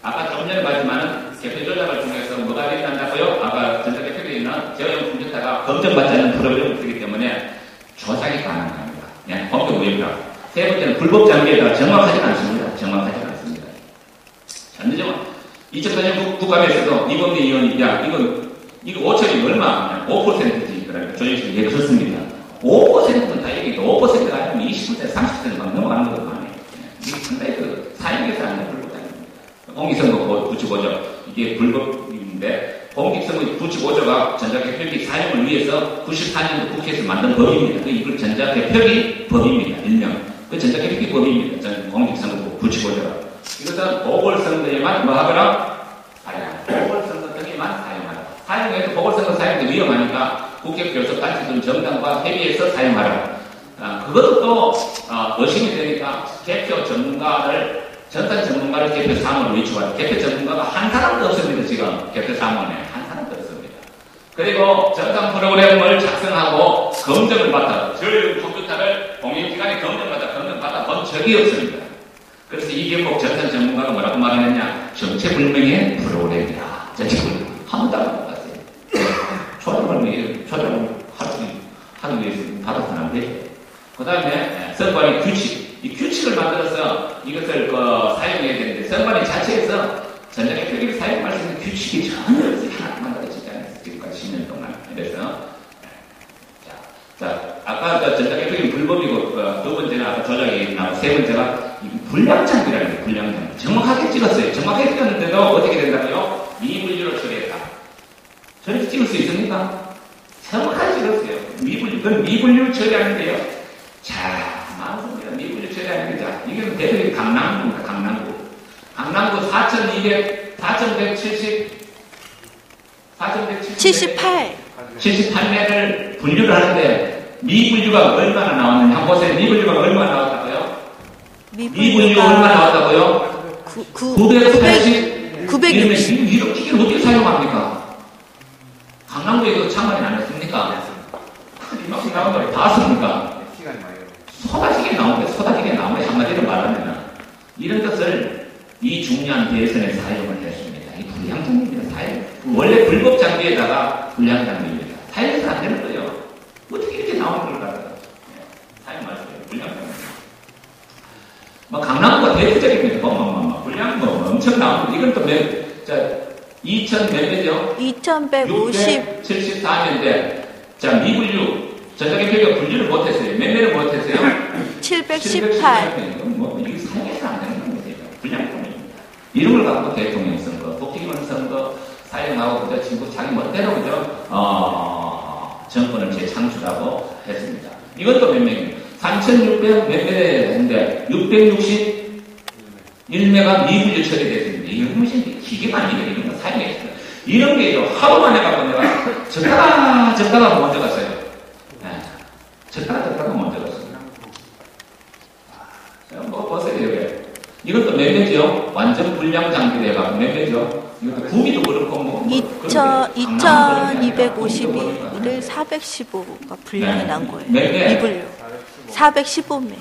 아까 좀 전에 말했지만은, 개표 조작을 통해서 뭐가 일어난다고요? 아까 전자개표기에 있는 제어용 컴퓨터가 검증받지 않는 프로그램을 쓰기 때문에 조작이 가능합니다. 그냥 법적 무효표. 세 번째는 불법 장비에 따라 정확하지 않습니다. 현재적으로 2004년 국감에서도 이범대 의원이 이거 5천이 얼마? 5%지. 그러니까 조정식이 얘기 썼습니다. 5%는 다 얘기해도 5%가 아니면 20%, 30%는 막 넘어가는 것도 많아요. 이게 상당히 사용에서 안 되는 불법장입니다. 공직선거 부치보조. 이게 불법인데, 공직선거 부치보조가 전자개표기 사용을 위해서 94년도 국회에서 만든 법입니다. 이걸 전자개표기 법입니다. 일명. 그 전자개표기 법입니다. 공직선거 부치보조가. 이것은 보궐선거에만 하거나 보궐선거 등에만 사용하라. 사용해서 보궐선거 사용도 위험하니까 국회 교섭 단체들 정당과 협의해서 사용하라. 그것도 또 의심이 되니까 개표 전문가를 전산 전문가를 개표 사무로 위촉하라. 개표 전문가가 한 사람도 없습니다. 지금 개표 사무원에 한 사람도 없습니다. 그리고 전산 프로그램을 작성하고 검증을 받아 저희 컴퓨터를 공인기관에 검증받아 본 적이 없습니다. 그래서 이경복 전산 전문가가 뭐라고 말했느냐? 정체불명의 프로그램이다. 정체불명. 한 번도 안 받았어요. 초점을 하기 위해서 받아서는 안 돼요. 그 다음에 선관위 규칙. 이 규칙을 만들어서 이것을 사용해야 되는데, 선관위 자체에서 전자개표기를 사용할 수 있는 규칙이 전혀 없어요. 하나도 만들어지지 않았어요. 지금까지 10년 동안. 그래서, 아까 전자개표기는 불법이고, 두 번째는 아까 조작이 나오고, 세 번째가 불량장비라는 거예요. 불량장비. 정확하게 찍었어요. 정확하게 찍었는데도 어떻게 된다고요? 미분류로 처리했다. 저렇게 찍을 수 있습니까? 정확하게 찍었어요. 그건 미분류 처리하는데요. 자, 많습니다. 미분류 처리하는 거죠. 이게 대표적인 강남구입니다. 강남구 4,178 78매를 분류를 하는데 미분류가 얼마나 나왔느냐 한번 보세요. 미분류가 얼마나 나왔다고요? 미분류가 얼마나 나왔다고요? 980 960. 이런 기계를 어떻게 사용합니까? 강남구에도 참관이 안 했습니까? 이만큼 나온 걸 봤습니까? 쏟아지게 나오는데 쏟아지게 나오는데 한마디로 말하면 이런 것을 이 중요한 대선에 사용을 했습니다. 이 불량장비입니다. 원래 불법 장비에다가 불량장비입니다. 사용해서 안 되는 거예요. 어떻게 이렇게 나오는 걸 갖다가 사용할 수 있어요. 불량장비. 뭐 강남구가 대표적입니다. 불량 엄청 나오고 이건 또 2000 몇 개죠? 2150. 674년대. 자, 미분류. 전자개표기가 분류를 못했어요. 몇 매를 못했어요? 718. 뭐, 이게 사용해서 안 되는 겁니다. 불량품입니다. 이런 걸 갖고 대통령 선거, 국회의원 선거 사용하고, 그저 친구 자기 멋대로, 그저, 정권을 재창출하고 했습니다. 이것도 몇 명입니다. 3,600 몇 매인데, 661매가 미분류 처리됐습니다. 이런 것이 기계가 아니에요. 이런 거 사용했어요. 이런 게 하루만 해갖고 내가 적다가 먼저 갔어요. 적다가 먼저 갔어요. 뭐 보세요, 여기. 이것도 몇 매죠? 완전 불량 장비를 해갖고 몇 매죠? 이것도 구미도 그렇고 뭐. 2252를 415가 분량이 난 거예요. 미분류. 415매.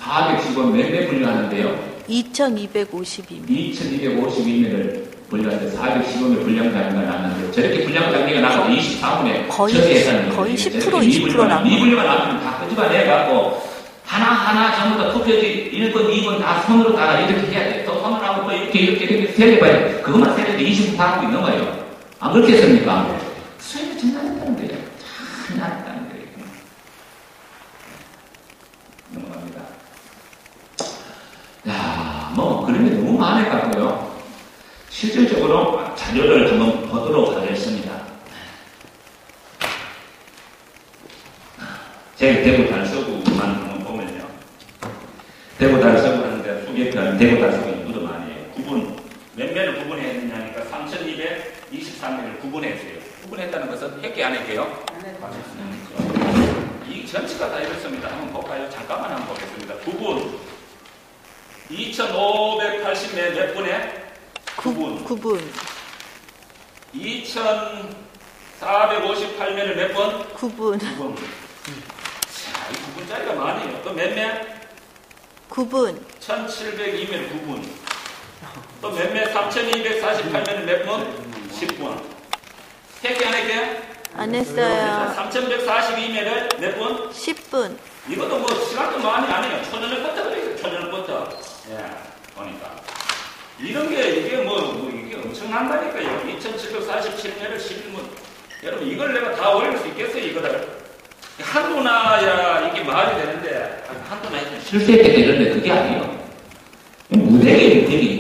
415몇 매 분류하는데요? 2252매. 2252매를 분류하는데 415매 불량 장비가 났는데 저렇게 불량 장비가 나가고 24분에 거의 10% 20% 난 거예요. 미분류가 나면 다 끄집어내갖고 하나하나 전부 다 투표지 1번, 2번 다 손으로 다 이렇게 해야 돼. 또 손으로 하고 또 이렇게 세려봐야 돼. 그것만 세려도 20분 다 하고 있는 거예요. 안 그렇게 했습니까? 수행이 장난했다는 거예요. 장난했다는 거예요. 넘어갑니다. 야, 뭐 그런 게 너무 많을 것 같고요. 실질적으로 자료를 한번 보도록 하겠습니다. 제 대구 달서구만 한번 보면요. 대구 달서구 하는데 소개편 대구 달서구 인구도 많이 해요. 몇 매를 구분했느냐 하니까 3,223매를 구분했어요. 구분했다는 것은 했게 안 했게요? 이 전체가 다 이렇습니다. 한번 볼까요? 잠깐만 한번 보겠습니다. 구분 2,580매 몇 분에? 9분. 2,458매를 몇 번? 9분. 자, 이 9분짜리가 많아요. 또 몇 매? 9분. 1,702매를 9분. 또 몇 매? 3,248매를 몇 분? 10분. 했게 안 했게? 안 했어요. 3,142매를 몇 분? 10분. 이것도 뭐 시간도 많이 안 해요. 초년을부터 그래요. 초년을부터. 예, 보니까. 이런 게, 이게 이게 엄청난다니까요. 2,747매를 11분. 여러분, 이걸 내가 다 올릴 수 있겠어요, 이거를? 한도나야 이게 말이 되는데, 한도나 했으면 실수했게 되는데, 그게 아니에요. 무대기.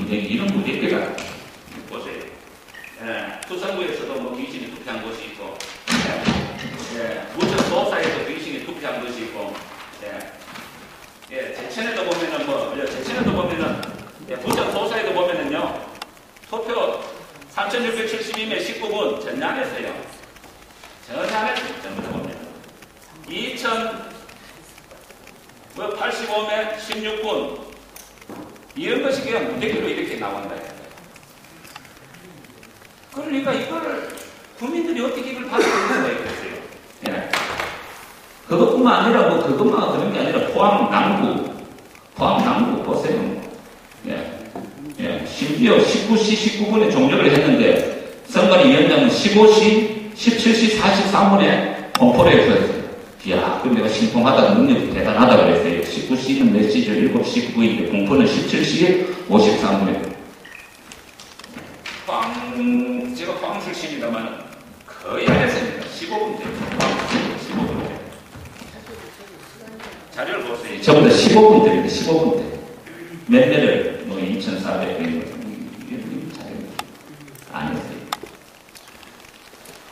이런 무대기가. 보세요. 예, 투성구에서도 뭐 귀신이 투표한 곳이 있고, 예, 부천 소사에서 귀신이 투표한 곳이 있고, 예, 제천에도 보면은, 예, 부천 소사에도 보면은요, 투표 3,672매 19분 전량했어요. 전량했어요. 전부 다 보면. 2,085매 16분. 이런 것이 그냥 무대기로 이렇게 나온다. 그러니까 이거를 국민들이 어떻게 이걸 받을 수 있는가 이랬어요. 예. 그것뿐만 아니라 그것만 그런 게 아니라 포항 남구 보세요. 예. 심지어 19시 19분에 종료를 했는데 선관위 위원장은 15시 17시 43분에 공포를 했어요. 이야, 그럼 내가 신통하다 능력이 대단하다 그랬어요. 19시는 몇 시죠? 7시 9분인데 공포는 17시 53분에. 제가 포항 출신이다만 거의 안 했습니다. 15분 돼요. 15분 돼요. 자료를 보세요. 저보다 15분 됩니다. 15분 돼요. 몇 매를 2,400명 안 했어요.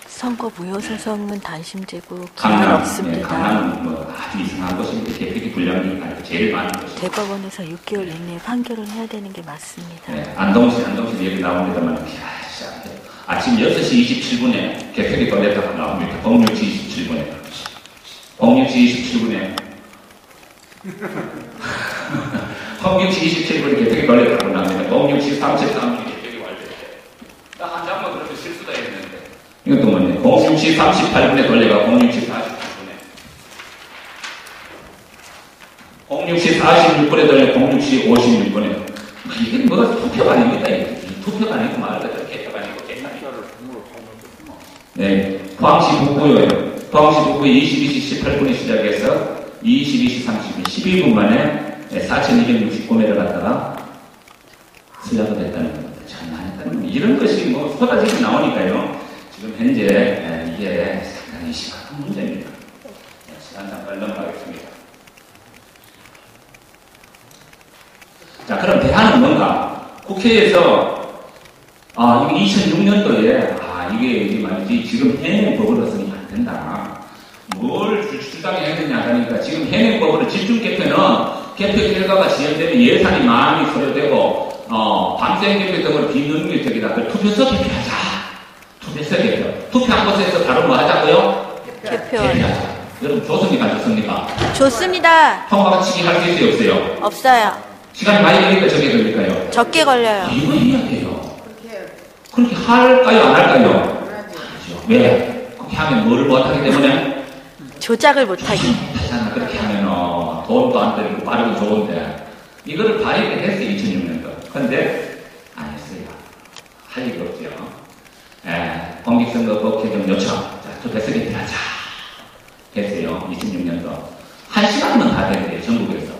선거 무효소송은 단심제고 기한 없습니다. 강남 아주 이상한 것인데 개표기 불량이 제일 많은 것입니다. 대법원에서 6개월 이내에 판결을 해야 되는 게 맞습니다. 네, 안동시 얘기 나옵니다만 아침 6시 27분에 개표기 꺼냈다가 나옵니다. 법률치 27분에 06시 27분에 홍육시 27분에 개표기 걸렸다고 나옵니다. 06시 33분에 개표기 완료돼. 나 한 장만 그렇게 실수다 했는데. 이건 또 뭐냐. 06시 38분에 걸려가 06시 48분에. 06시 46분에 걸려 06시 56분에. 이게 뭐가 투표가 아닙니다. 투표가 아니고 말 그대로 개표가 아니고 개표가 네. 포항시 북구요. 포항시 북구 22시 18분에 시작해서 22시 30분, 12분 만에 4,269매를 갖다가 수락을 했다는 겁니다. 장난했다는 겁니다. 이런 것이 뭐 쏟아지게 나오니까요. 지금 현재 이게 상당히 심각한 문제입니다. 시간 잠깐 넘어가겠습니다. 자, 그럼 대안은 뭔가? 국회에서, 이게 2006년도에, 이게 말이지, 지금 현행법으로서는 안 된다. 뭘 주장해야 되냐 하니까 지금 현행법으로 집중 개표는 개표 결과가 지연되면 예산이 많이 소요되고 밤샘 개표 등으로 비능률적이다. 그 투표소 개표하자. 투표소 개표. 투표한 곳에서 바로 뭐 하자고요? 개표하자. 여러분 좋습니까? 안 좋습니까? 좋습니다. 통과치기 할 수 있어요? 없어요? 없어요. 시간이 많이 걸리니까 적게 걸릴까요? 적게 걸려요. 이거 이야기해요. 그렇게 할까요? 안 할까요? 하죠. 왜? 그렇게 하면 뭐를 못하기 때문에? 조작을 못하기. 하잖아. 그렇게 하면 돈도 안 들고 빠르고 좋은데 이거를 발의를 했어요. 2006년도. 그런데 안 했어요. 할 일이 없죠. 공직선거법 개정 요청. 자, 투표소 개표하자. 했어요. 2006년도. 1시간만 다 된대요. 전국에서.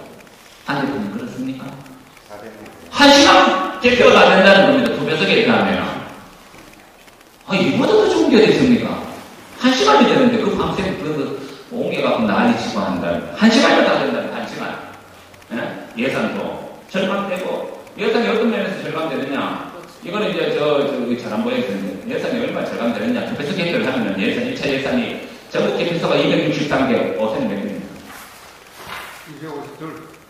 안 되면 그렇습니까? 1시간 개표가 안 된다는 겁니다. 투표소 개표하면. 이보다 더 좋은 게 어디 있습니까? 1시간이 되는데 그 밤새 옹개갖고 난리치고 한다. 1시간이면 다 된다면 1시간. 예산도 절감되고 예산이 어떤 면에서 절감되느냐? 이거는 이제 잘 안 보여주는데 예산이 얼마 절감되느냐? 투표소 개표를 하면 예산 1차 예산이 전국 개표소가 263개, 어선이 몇 개입니까?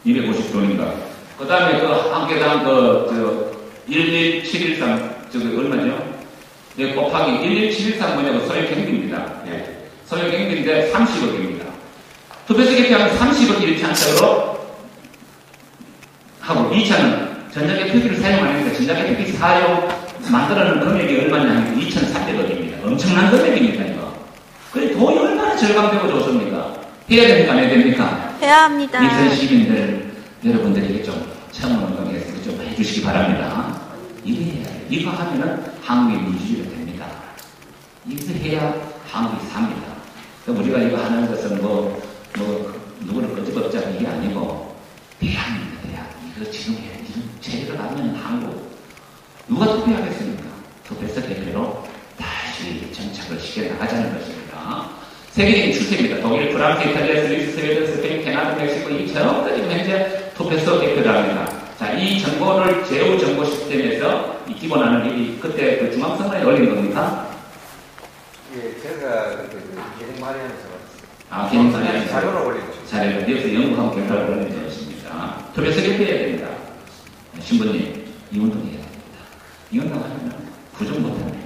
252인가? 그 다음에 한 개당 11713 얼마죠? 네, 곱하기 11713 뭐냐고 소요경비입니다. 소요경비인데 30억입니다. 투표소 개표하면 30억 1차적으로 하고 2차는 전자개표기를 사용 안 하니까 전자개표기 사용 만들어놓은 금액이 얼마냐 하면 2,300억입니다. 엄청난 금액입니다. 이거. 그래 돈이 얼마나 절감되고 좋습니까? 해야 됩니까? 안 해야 됩니까? 해야 합니다. 이선 시민들 여러분들에게 좀 청원운동에서 좀 해주시기 바랍니다. 이거 해야 돼요. 이거 하면은 한국이 민주주의가 됩니다. 이거 해야 한국이 삽니다. 우리가 이거 하는 것은 누구를 끄집어잡자 이게 아니고, 대안입니다, 대안. 이거 지금 해. 지금 제대로 하면 한국. 누가 투표하겠습니까? 투표소 개표로 다시 정착을 시켜나가자는 것입니다. 세계적인 추세입니다. 독일, 프랑스, 이탈리아, 스위스, 스웨덴, 스페인, 캐나다, 멕시코, 이 전부 지금 현재 투표소 개표를 합니다. 자, 이 정보를 제휴 정보 시스템에서 이 기본하는 일이 그때 그 중앙선거에 올린 겁니까? 예, 제가 기능 마련해서 봤어요. 기능 마련해서 자료를 올린 거죠. 자료를 여기서 연구하고 결과를 올린 것입니다. 투표소 개표해야 됩니다. 신부님, 이 운동해야 됩니다. 이 운동하면 부정 못합니다.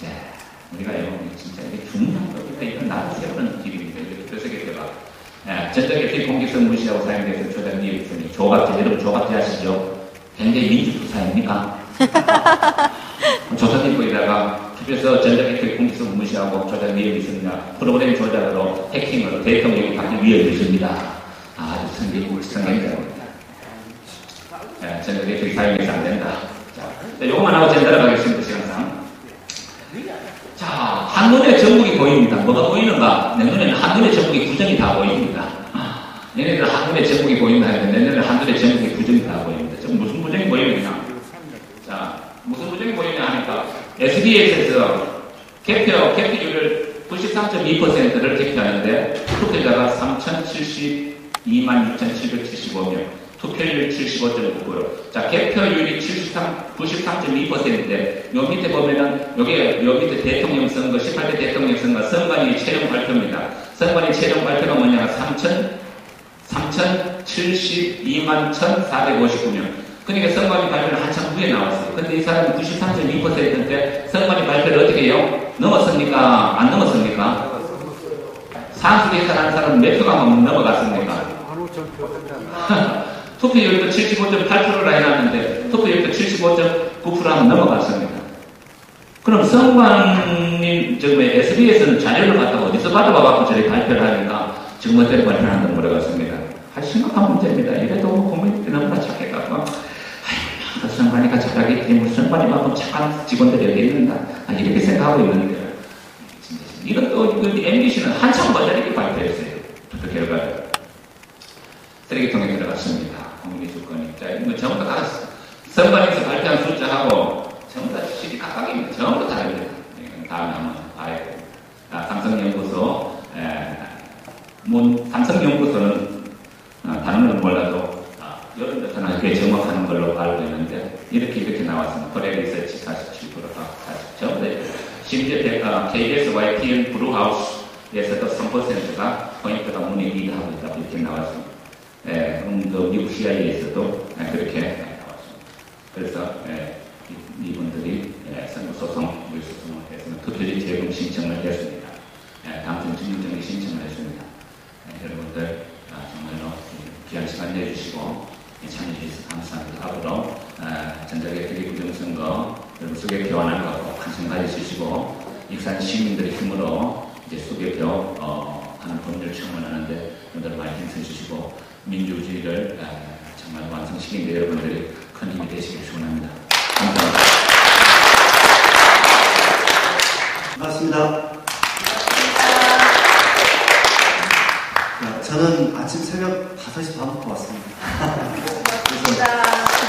자, 우리가요, 진짜 이게 중요한 겁니다. 이건 나도 세우는 길입니다. 이게 투표소 개표가. 전자개표 공개성 무시하고 사용돼서 조작이 있으니 조갑제, 여러분 조갑제 아시죠? 굉장히 민주투사입니까? 조선일보에다가 투표소 전자개표 공개성 무시하고 조작 위험이 있습니다. 프로그램 조작으로 해킹으로 대통령이 받기 위험이 있습니다. 아주 성경적입니다. 전자개표 사용해서 안 된다. 자, 요것만 하고 제가 내려가겠습니다. 시간상. 자, 한눈에 전국이 보입니다. 뭐가 보이는가? 내 눈에는 한눈에 전국이 구정이 다 보입니다. 얘네들 한눈에 전국이 보인다 하는데 내 눈에는 한눈에 전국이 구정이 다 보입니다. 좀 무슨 구정이 보이느냐? 자, 무슨 구정이 보이냐 하니까 SBS에서 개표율을 93.2%를 개표하는데 투표자가 3,072만 6,775명. 투표율 75.9%. 자, 개표율이 93.2%인데, 요 밑에 보면은, 요 밑에 대통령 선거, 18대 대통령 선거, 선관위 최종 발표입니다. 선관위 최종 발표가 뭐냐, 3,072만 1,459명. 그러니까 선관위 발표는 한참 후에 나왔어요. 근데 이 사람은 93.2%인데, 선관위 발표를 어떻게 해요? 넘었습니까? 안 넘었습니까? 상수에 하는 사람은 몇 표가 넘어갔습니까? 투표율도 75.8%라 해놨는데 투표율도 75.9% 하면 넘어갔습니다. 그럼 성관님 지금 SBS는 자료를 갖다가 어디서 받아봐갖고 저렇게 발표를 하니까 지금 어떻게 발표를 한다고 물어봤습니다. 아주 심각한 문제입니다. 이래도 국민들이 너무나 착해갖고 아이고 성관이가 잘하겠지 무슨 성관이만큼 착한 직원들이 여기 있는다 이렇게 생각하고 있는데 이런 또 MBC는 한참 먼저 이렇게 발표했어요. 투표 결과를 쓰레기통에 들어갔습니다. 국민의 주권이. 자, 이거 전부 다 선관위에서 발표한 숫자하고 전부 다 실이 각각입니다. 전부 다 다릅니다. 다음에 한번 봐야 돼요. 삼성연구소, 삼성연구소는 다른 건 몰라도 이런 데서는 꽤 정확한 걸로 알고 있는데 이렇게 나왔습니다. 코리아 리서치 47%가 전부 다 심지어 KBS YTN 브루하우스에서도 3%가 포인트가 문에 리드하고 있다 이렇게 나왔습니다. 그럼 미국 CIA에서도 그렇게 나왔습니다. 그래서 이분들이 선거소송, 물소송을 해서 투표지 재검 신청을 했습니다. 당선 증명정리 신청을 했습니다. 여러분들 정말로 귀한 시간 내주시고 참여해 주셔서 감사합니다. 앞으로 전자개혁 부정선거 여러분 수개표 원하는 거 꼭 관심 가지시고 익산 시민들의 힘으로 이제 수개표 하는 법률 청원하는데 여러분들 많이 힘써 주시고 민주주의를 정말 완성시키는 데 여러분들이 큰 힘이 되시길 축원합니다. 감사합니다. 반갑습니다. 저는 아침 새벽 5시 반부터 왔습니다. 그래서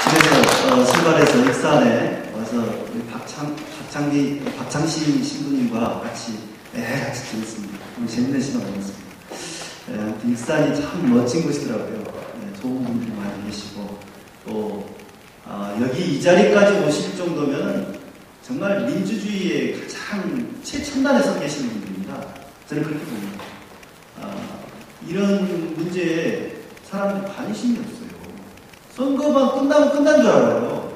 집에서 출발해서 익산에 와서 우리 박창신 신부님과 같이 지냈습니다. 너무 재밌는 시간 보냈습니다. 익산이 참 멋진 곳이더라고요. 좋은 분들이 많이 계시고 또 여기 이 자리까지 오실 정도면 정말 민주주의의 가장 최첨단에 서 계시는 분들입니다. 저는 그렇게 봅니다. 이런 문제에 사람들이 관심이 없어요. 선거만 끝나면 끝난 줄 알아요.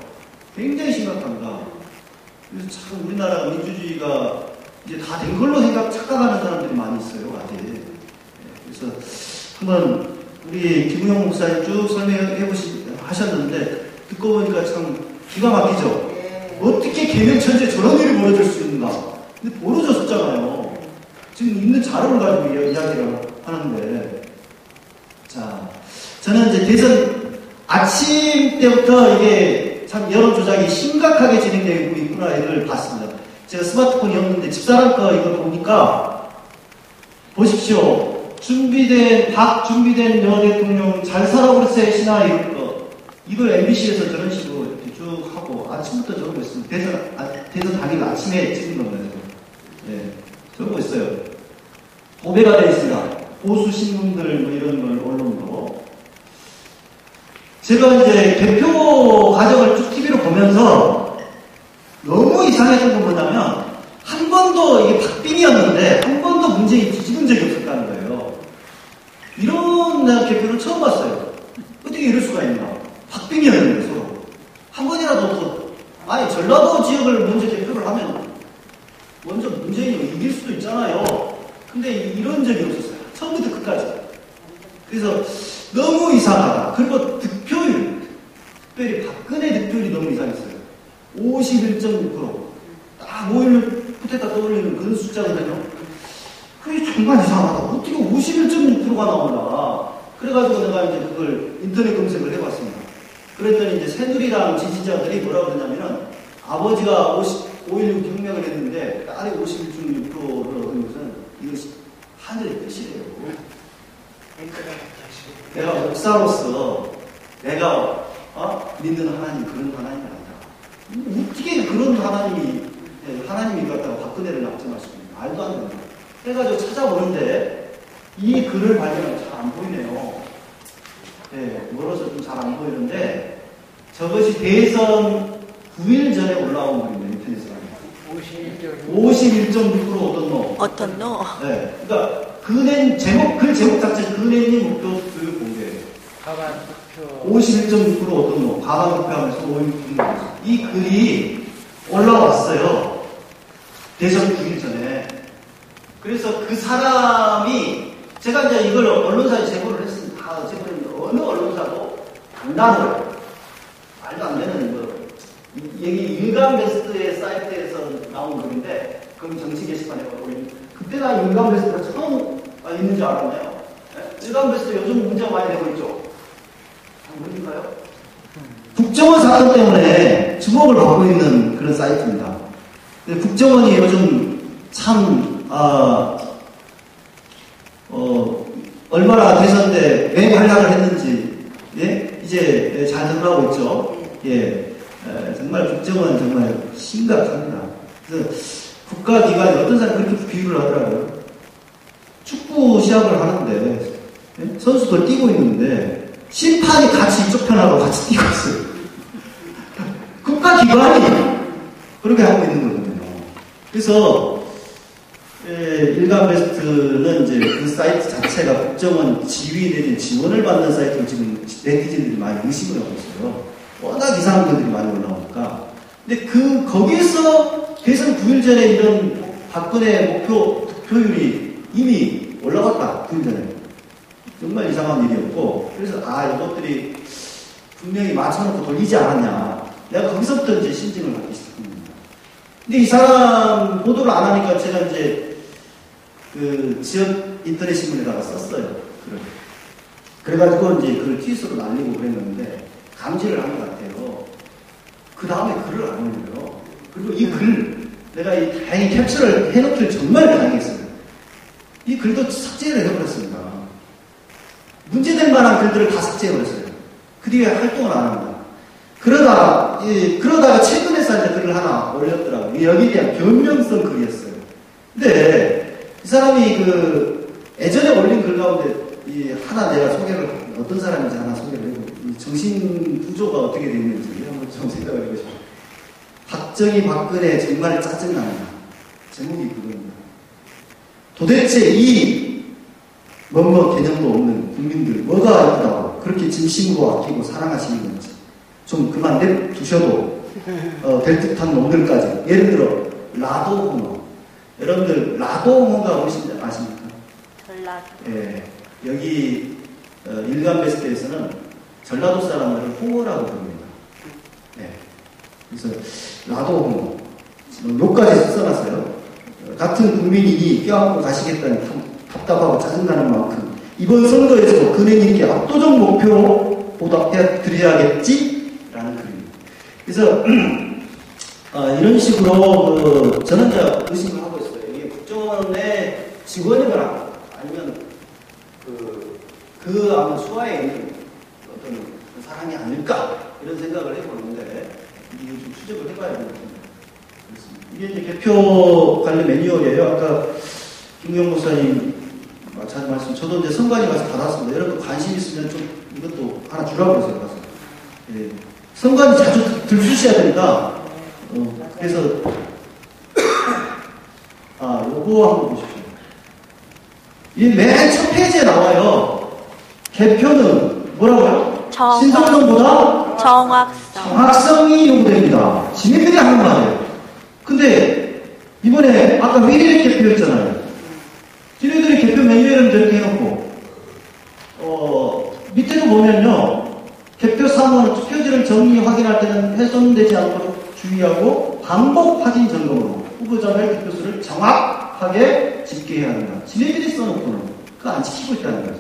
굉장히 심각합니다. 그래서 참 우리나라 민주주의가 이제 다 된 걸로 착각하는 사람들이 많이 있어요, 아직. 그래서 한번 우리 김우영 목사님 쭉 하셨는데 듣고 보니까 참 기가 막히죠. 어떻게 개명천재 저런 일이 벌어질 수 있는가? 근데 벌어졌었잖아요. 지금 있는 자료를 가지고 이야기를 하는데, 자, 저는 이제 대선 아침 때부터 이게 참 여론 조작이 심각하게 진행되고 있구나 이걸 봤습니다. 제가 스마트폰이 없는데 집사람 거 이걸 보니까 보십시오. 준비된 여 대통령 잘 살아보세요 시나 이걸 MBC에서 저런 식으로 이렇게 쭉 하고 아침부터 저러고 있습니다. 대선 당일 아침에 찍은 겁니다. 저러고 있어요. 고배가 되어 있습니다. 보수 신문들 뭐 이런 걸 언론으로. 제가 이제 개표 과정을 쭉 TV로 보면서 너무 이상했던 건 뭐냐면 한 번도 이게 박빙이었는데 한 번도 문제에 뒤집은 적이 없었다는 거예요. 이런 개표를 처음 봤어요. 어떻게 이럴 수가 있나. 박빙이었는데 서로. 한 번이라도 아니 전라도 지역을 먼저 개표를 하면 먼저 문재인이 이길 수도 있잖아요. 근데 이런 적이 없었어요. 처음부터 끝까지. 그래서 너무 이상하다. 그리고 득표율, 특별히 박근혜 득표율이 너무 이상했어요. 51.6%. 딱 5.16 푸테타 떠올리는 그런 숫자거든요. 그게 정말 이상하다. 어떻게 51.6%가 나오나. 그래가지고 내가 이제 그걸 인터넷 검색을 해봤습니다. 그랬더니 이제 새누리당 지지자들이 뭐라고 그러냐면은 아버지가 5.16 혁명을 했는데 딸이 51.6%를 얻은 것은 이것이 하늘의 뜻이래요. 내가 목사로서 내가 믿는 하나님 그런 하나님이 아니다. 어떻게 그런 하나님이 갖다가 박근혜를 낙점할 수 있는 말도 안 된다. 해가지고 찾아보는데 이 글을 발견하면 잘 안 보이네요. 멀어서 좀 잘 안 보이는데 저것이 대선 9일 전에 올라온 글입니다. 인터넷에 51.6% 어떤 너? 네, 그러니까 글 제목 자체 근혜님 목표 교육 공개예요. 가반 투표 51.6% 어떤 너? 가반 투표하면서 5.6%. 이 글이 올라왔어요. 대선 9일 전에. 그래서 그 사람이 제가 이제 이걸 언론사에 제보를 했습니다. 제보했는데 어느 언론사도 장난으로 말도 안 되는 여기 일간베스트의 사이트에서 나온 글인데 그럼 정치 게시판에 올린. 그때 나 일간베스트가 처음 있는 줄 알았네요. 네? 일간베스트 요즘 문제가 많이 되고 있죠. 모르니까요. 국정원 사건 때문에 주목을 받고 있는 그런 사이트입니다. 국정원이 요즘 참 얼마나 대선 때 맹활약을 했는지 이제 잘 드러나고 있죠. 정말 국정원 정말 심각합니다. 그래서 국가기관이 어떤 사람이 그렇게 비유를 하더라고요. 축구 시합을 하는데 선수들 뛰고 있는데 심판이 같이 이쪽 편하고 같이 뛰고 있어요. 국가기관이 그렇게 하고 있는 거거든요. 그래서 일간베스트는 이제 그 사이트 자체가 국정원 지휘 내지 지원을 받는 사이트로 지금 네티즌들이 많이 의심을 하고 있어요. 워낙 이상한 글들이 많이 올라오니까. 근데 거기에서 대선 9일 전에 이런 박근혜 목표 득표율이 이미 올라갔다. 9일 전에. 정말 이상한 일이었고. 그래서 이것들이 분명히 맞춰놓고 돌리지 않았냐. 내가 거기서부터 이제 신증을 받기 시작합니다. 근데 이 사람 보도를 안 하니까 제가 이제 그 지역 인터넷 신문에다가 썼어요. 그래가지고 이제 그걸 트윗으로 날리고 그랬는데 감지를 한 것 같아요. 그 다음에 글을 안 올려요. 그리고 이 글 내가 다행히 캡처를 해놓길 정말 다행했어요. 이 글도 삭제를 해버렸습니다. 문제될 만한 글들을 다 삭제해버렸어요. 그 뒤에 활동을 안 합니다. 그러다가 최근에 이제 글을 하나 올렸더라고요. 여기에 대한 변명성 글이었어요. 근데 이 사람이 예전에 올린 글 가운데 하나 내가 어떤 사람인지 하나 소개를 해보고 정신 구조가 어떻게 되어 있는지 한번 좀 생각을 해보시죠. 박정희 박근혜 정말 짜증납니다. 제목이 그겁니다. 도대체 이 뭔가 개념도 없는 국민들 뭐가 있다고 그렇게 진심으로 아끼고 사랑하시는 건지 좀 그만 내두셔도 될 듯한 놈들까지. 예를 들어 라도홍어. 여러분들 라도홍어가 무엇인지 아십니까? 전라도. 여기 일간베스트에서는 전라도 사람들을 홍어라고 부릅니다. 그래서 라도홍어. 욕까지 써놨어요. 같은 국민이니 껴안고 가시겠다니 답답하고 짜증나는 만큼 이번 선거에서 그네님께 압도적 목표로 보답해 드려야겠지? 라는 글입니다. 그래서 이런 식으로 저는 이제 의심을 하고 있어요. 이게 국정원의 직원이거나 아니면 아마 수하에 있는 어떤 사람이 아닐까 이런 생각을 해보는데 이게 좀 추적을 해봐야 되거든요. 이게 이제 개표 관련 매뉴얼이에요. 아까 김우영 목사님 자주 말씀, 저도 이제 선관위 가서 받았습니다. 여러분 관심 있으면 좀 이것도 하나 주라고 그러세요. 가서. 선관위 자주 들쑤셔야 됩니다. 그래서 요거 한번 보십시오. 이 맨 첫 페이지에 나와요. 개표는 뭐라고요? 신성성보다 정확성이 요구됩니다. 지네들이 하는 말이에요. 근데 이번에 아까 회의를 개표했잖아요. 지네들이 개표 매뉴얼은 저렇게 해놓고 밑에도 보면요. 개표 사무는 투표지를 정리 확인할 때는 훼손되지 않도록 주의하고 반복 확인 점검으로 후보자별 득표수를 정확하게 집계해야 한다. 지네들이 써놓고는 그거 안 지키고 있다는 거죠.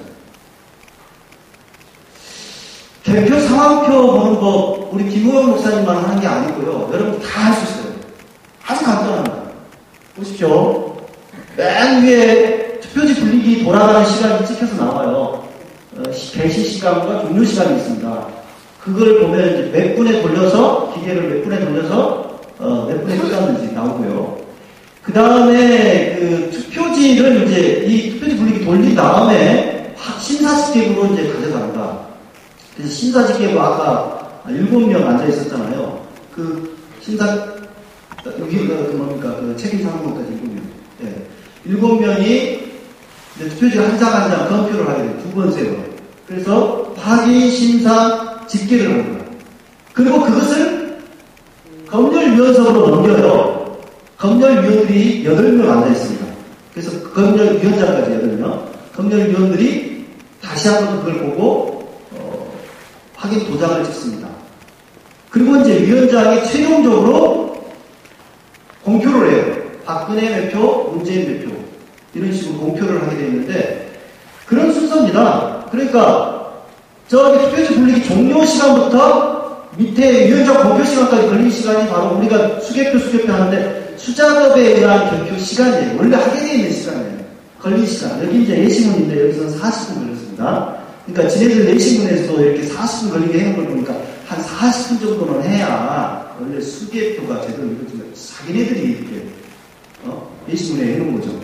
개표 상황표 보는 거 우리 김우영 목사님만 하는 게 아니고요. 여러분 다 할 수 있어요. 아주 간단합니다. 보십시오. 맨 위에 투표지 분리기 돌아가는 시간이 찍혀서 나와요. 개시 시간과 종료 시간이 있습니다. 그걸 보면 이제 몇 분에 돌려서 기계를 몇 분에 돌려서 몇 분에 끝났는지 나오고요. 그 다음에 투표지를 이제 이 투표지 분리기 돌린 다음에 심사집계부로 이제 가져간다. 그래서 심사집계부 아까 7명 앉아 있었잖아요. 여기 책임 상무까지 7명. 7명이 투표지 한 장 한 장 검표를 하게 돼요. 2번 세워요. 그래서 확인, 심사, 집계를 합니다. 그리고 그것을 검열위원석으로 넘겨요. 검열위원들이 8명 앉아 있습니다. 그래서 검열위원장까지 8명. 검열위원들이 다시 한번 그걸 보고 확인 도장을 찍습니다. 그리고 이제 위원장이 최종적으로 공표를 해요. 박근혜 매표, 문재인 매표 이런 식으로 공표를 하게 되는데 그런 순서입니다. 그러니까 저기 투표지 분리기 종료 시간부터 밑에 위원장 공표 시간까지 걸린 시간이 바로 우리가 수개표 하는데 수작업에 의한 개표 시간이에요. 원래 하게 되어 있는 시간이에요. 걸린 시간. 여기 이제 예시문인데 여기서는 40분 걸렸습니다. 그러니까 지네들 내신문에서 이렇게 40분 걸리게 해놓은 걸 보니까 한 40분 정도는 해야 원래 수개표가 제대로 이루어지면 자기네들이 이렇게 내신문에 해놓은 거죠.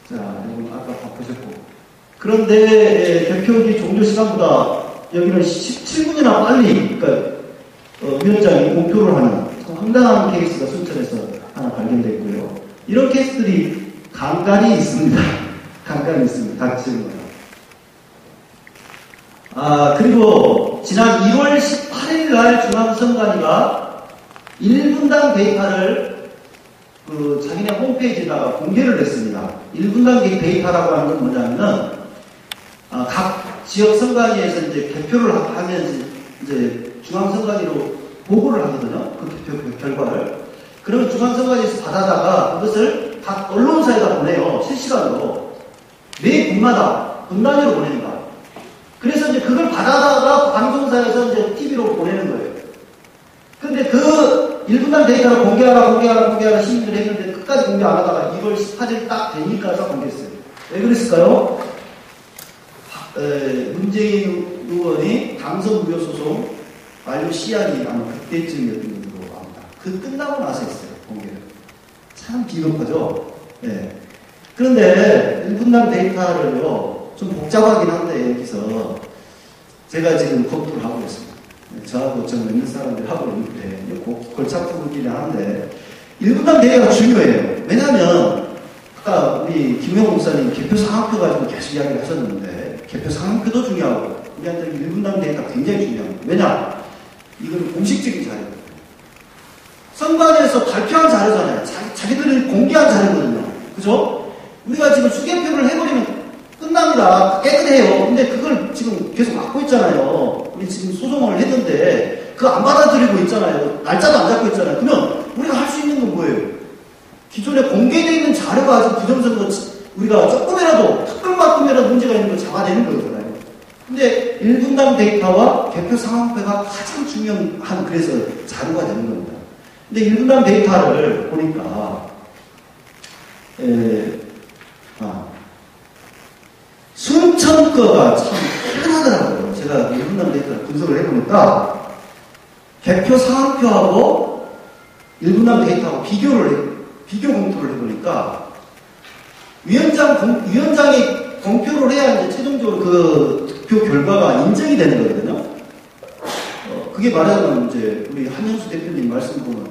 자, 여러분 아까 바꾸셨고. 그런데 개표기 종료 시간보다 여기는 17분이나 빨리 그러니까 위원장이 공표를 하는 황당한 케이스가 순천에서 하나 발견됐고요. 이런 케이스들이 간간히 있습니다. 간간히 있습니다. 각 지역마다. 그리고 지난 2월 18일 날 중앙선관위가 1분당 데이터를 자기네 홈페이지에다가 공개를 했습니다. 1분당 데이터라고 하는 건 뭐냐면은 각 지역 선관위에서 이제 개표를 하면 이제 중앙선관위로 보고를 하거든요. 그 개표 결과를. 그러면 중앙선관위에서 받아다가 그것을 각 언론사에다 보내요. 실시간으로. 매 군마다 군 단위로 보내는 거야. 그래서 이제 그걸 받아다가 방송사에서 이제 TV로 보내는 거예요. 근데 그 1분당 데이터를 공개하라 시민들이 했는데 끝까지 공개 안 하다가 2월 18일 딱 되니까 공개했어요. 왜 그랬을까요? 문재인 의원이 당선 무효 소송 완료 시한이 아마 그때쯤이었던 걸로 압니다. 그 끝나고 나서 했어요, 공개를. 참 비겁하죠? 네. 그런데 1분당 데이터를요, 좀 복잡하긴 한데, 여기서 제가 지금 검토를 하고 있습니다. 저하고 좀 몇몇 사람들이 하고 있는데, 골차품이긴 한데, 1분당 데이터가 중요해요. 왜냐면, 아까 우리 김용 목사님 개표 상황표 가지고 계속 이야기를 하셨는데, 개표 상황표도 중요하고, 우리한테 1분당 데이터가 굉장히 중요합니다. 왜냐? 이건 공식적인 자료예요. 선관위에서 발표한 자료잖아요. 자기들이 공개한 자료거든요. 그죠? 우리가 지금 수개표를 해버리면 끝납니다. 깨끗해요. 근데 그걸 지금 계속 막고 있잖아요. 우리 지금 소송을 했는데 그거 안 받아들이고 있잖아요. 날짜도 안 잡고 있잖아요. 그러면 우리가 할 수 있는 건 뭐예요? 기존에 공개되어 있는 자료가 아주 부정선 거 우리가 조금이라도 조금만큼이라도 문제가 있는 걸 잡아내는 거잖아요. 근데 1분당 데이터와 개표 상황표가 가장 중요한 그래서 자료가 되는 겁니다. 근데 1분당 데이터를 보니까 순천 거가 참 희한하더라고요. 제가 1분당 데이터를 분석을 해보니까 개표 상황표하고 1분당 데이터하고 비교 공표를 해보니까 위원장이 공표를 해야 이제 최종적으로 그 득표 결과가 인정이 되는 거거든요. 그게 말하자면 이제 우리 한영수 대표님 말씀 보면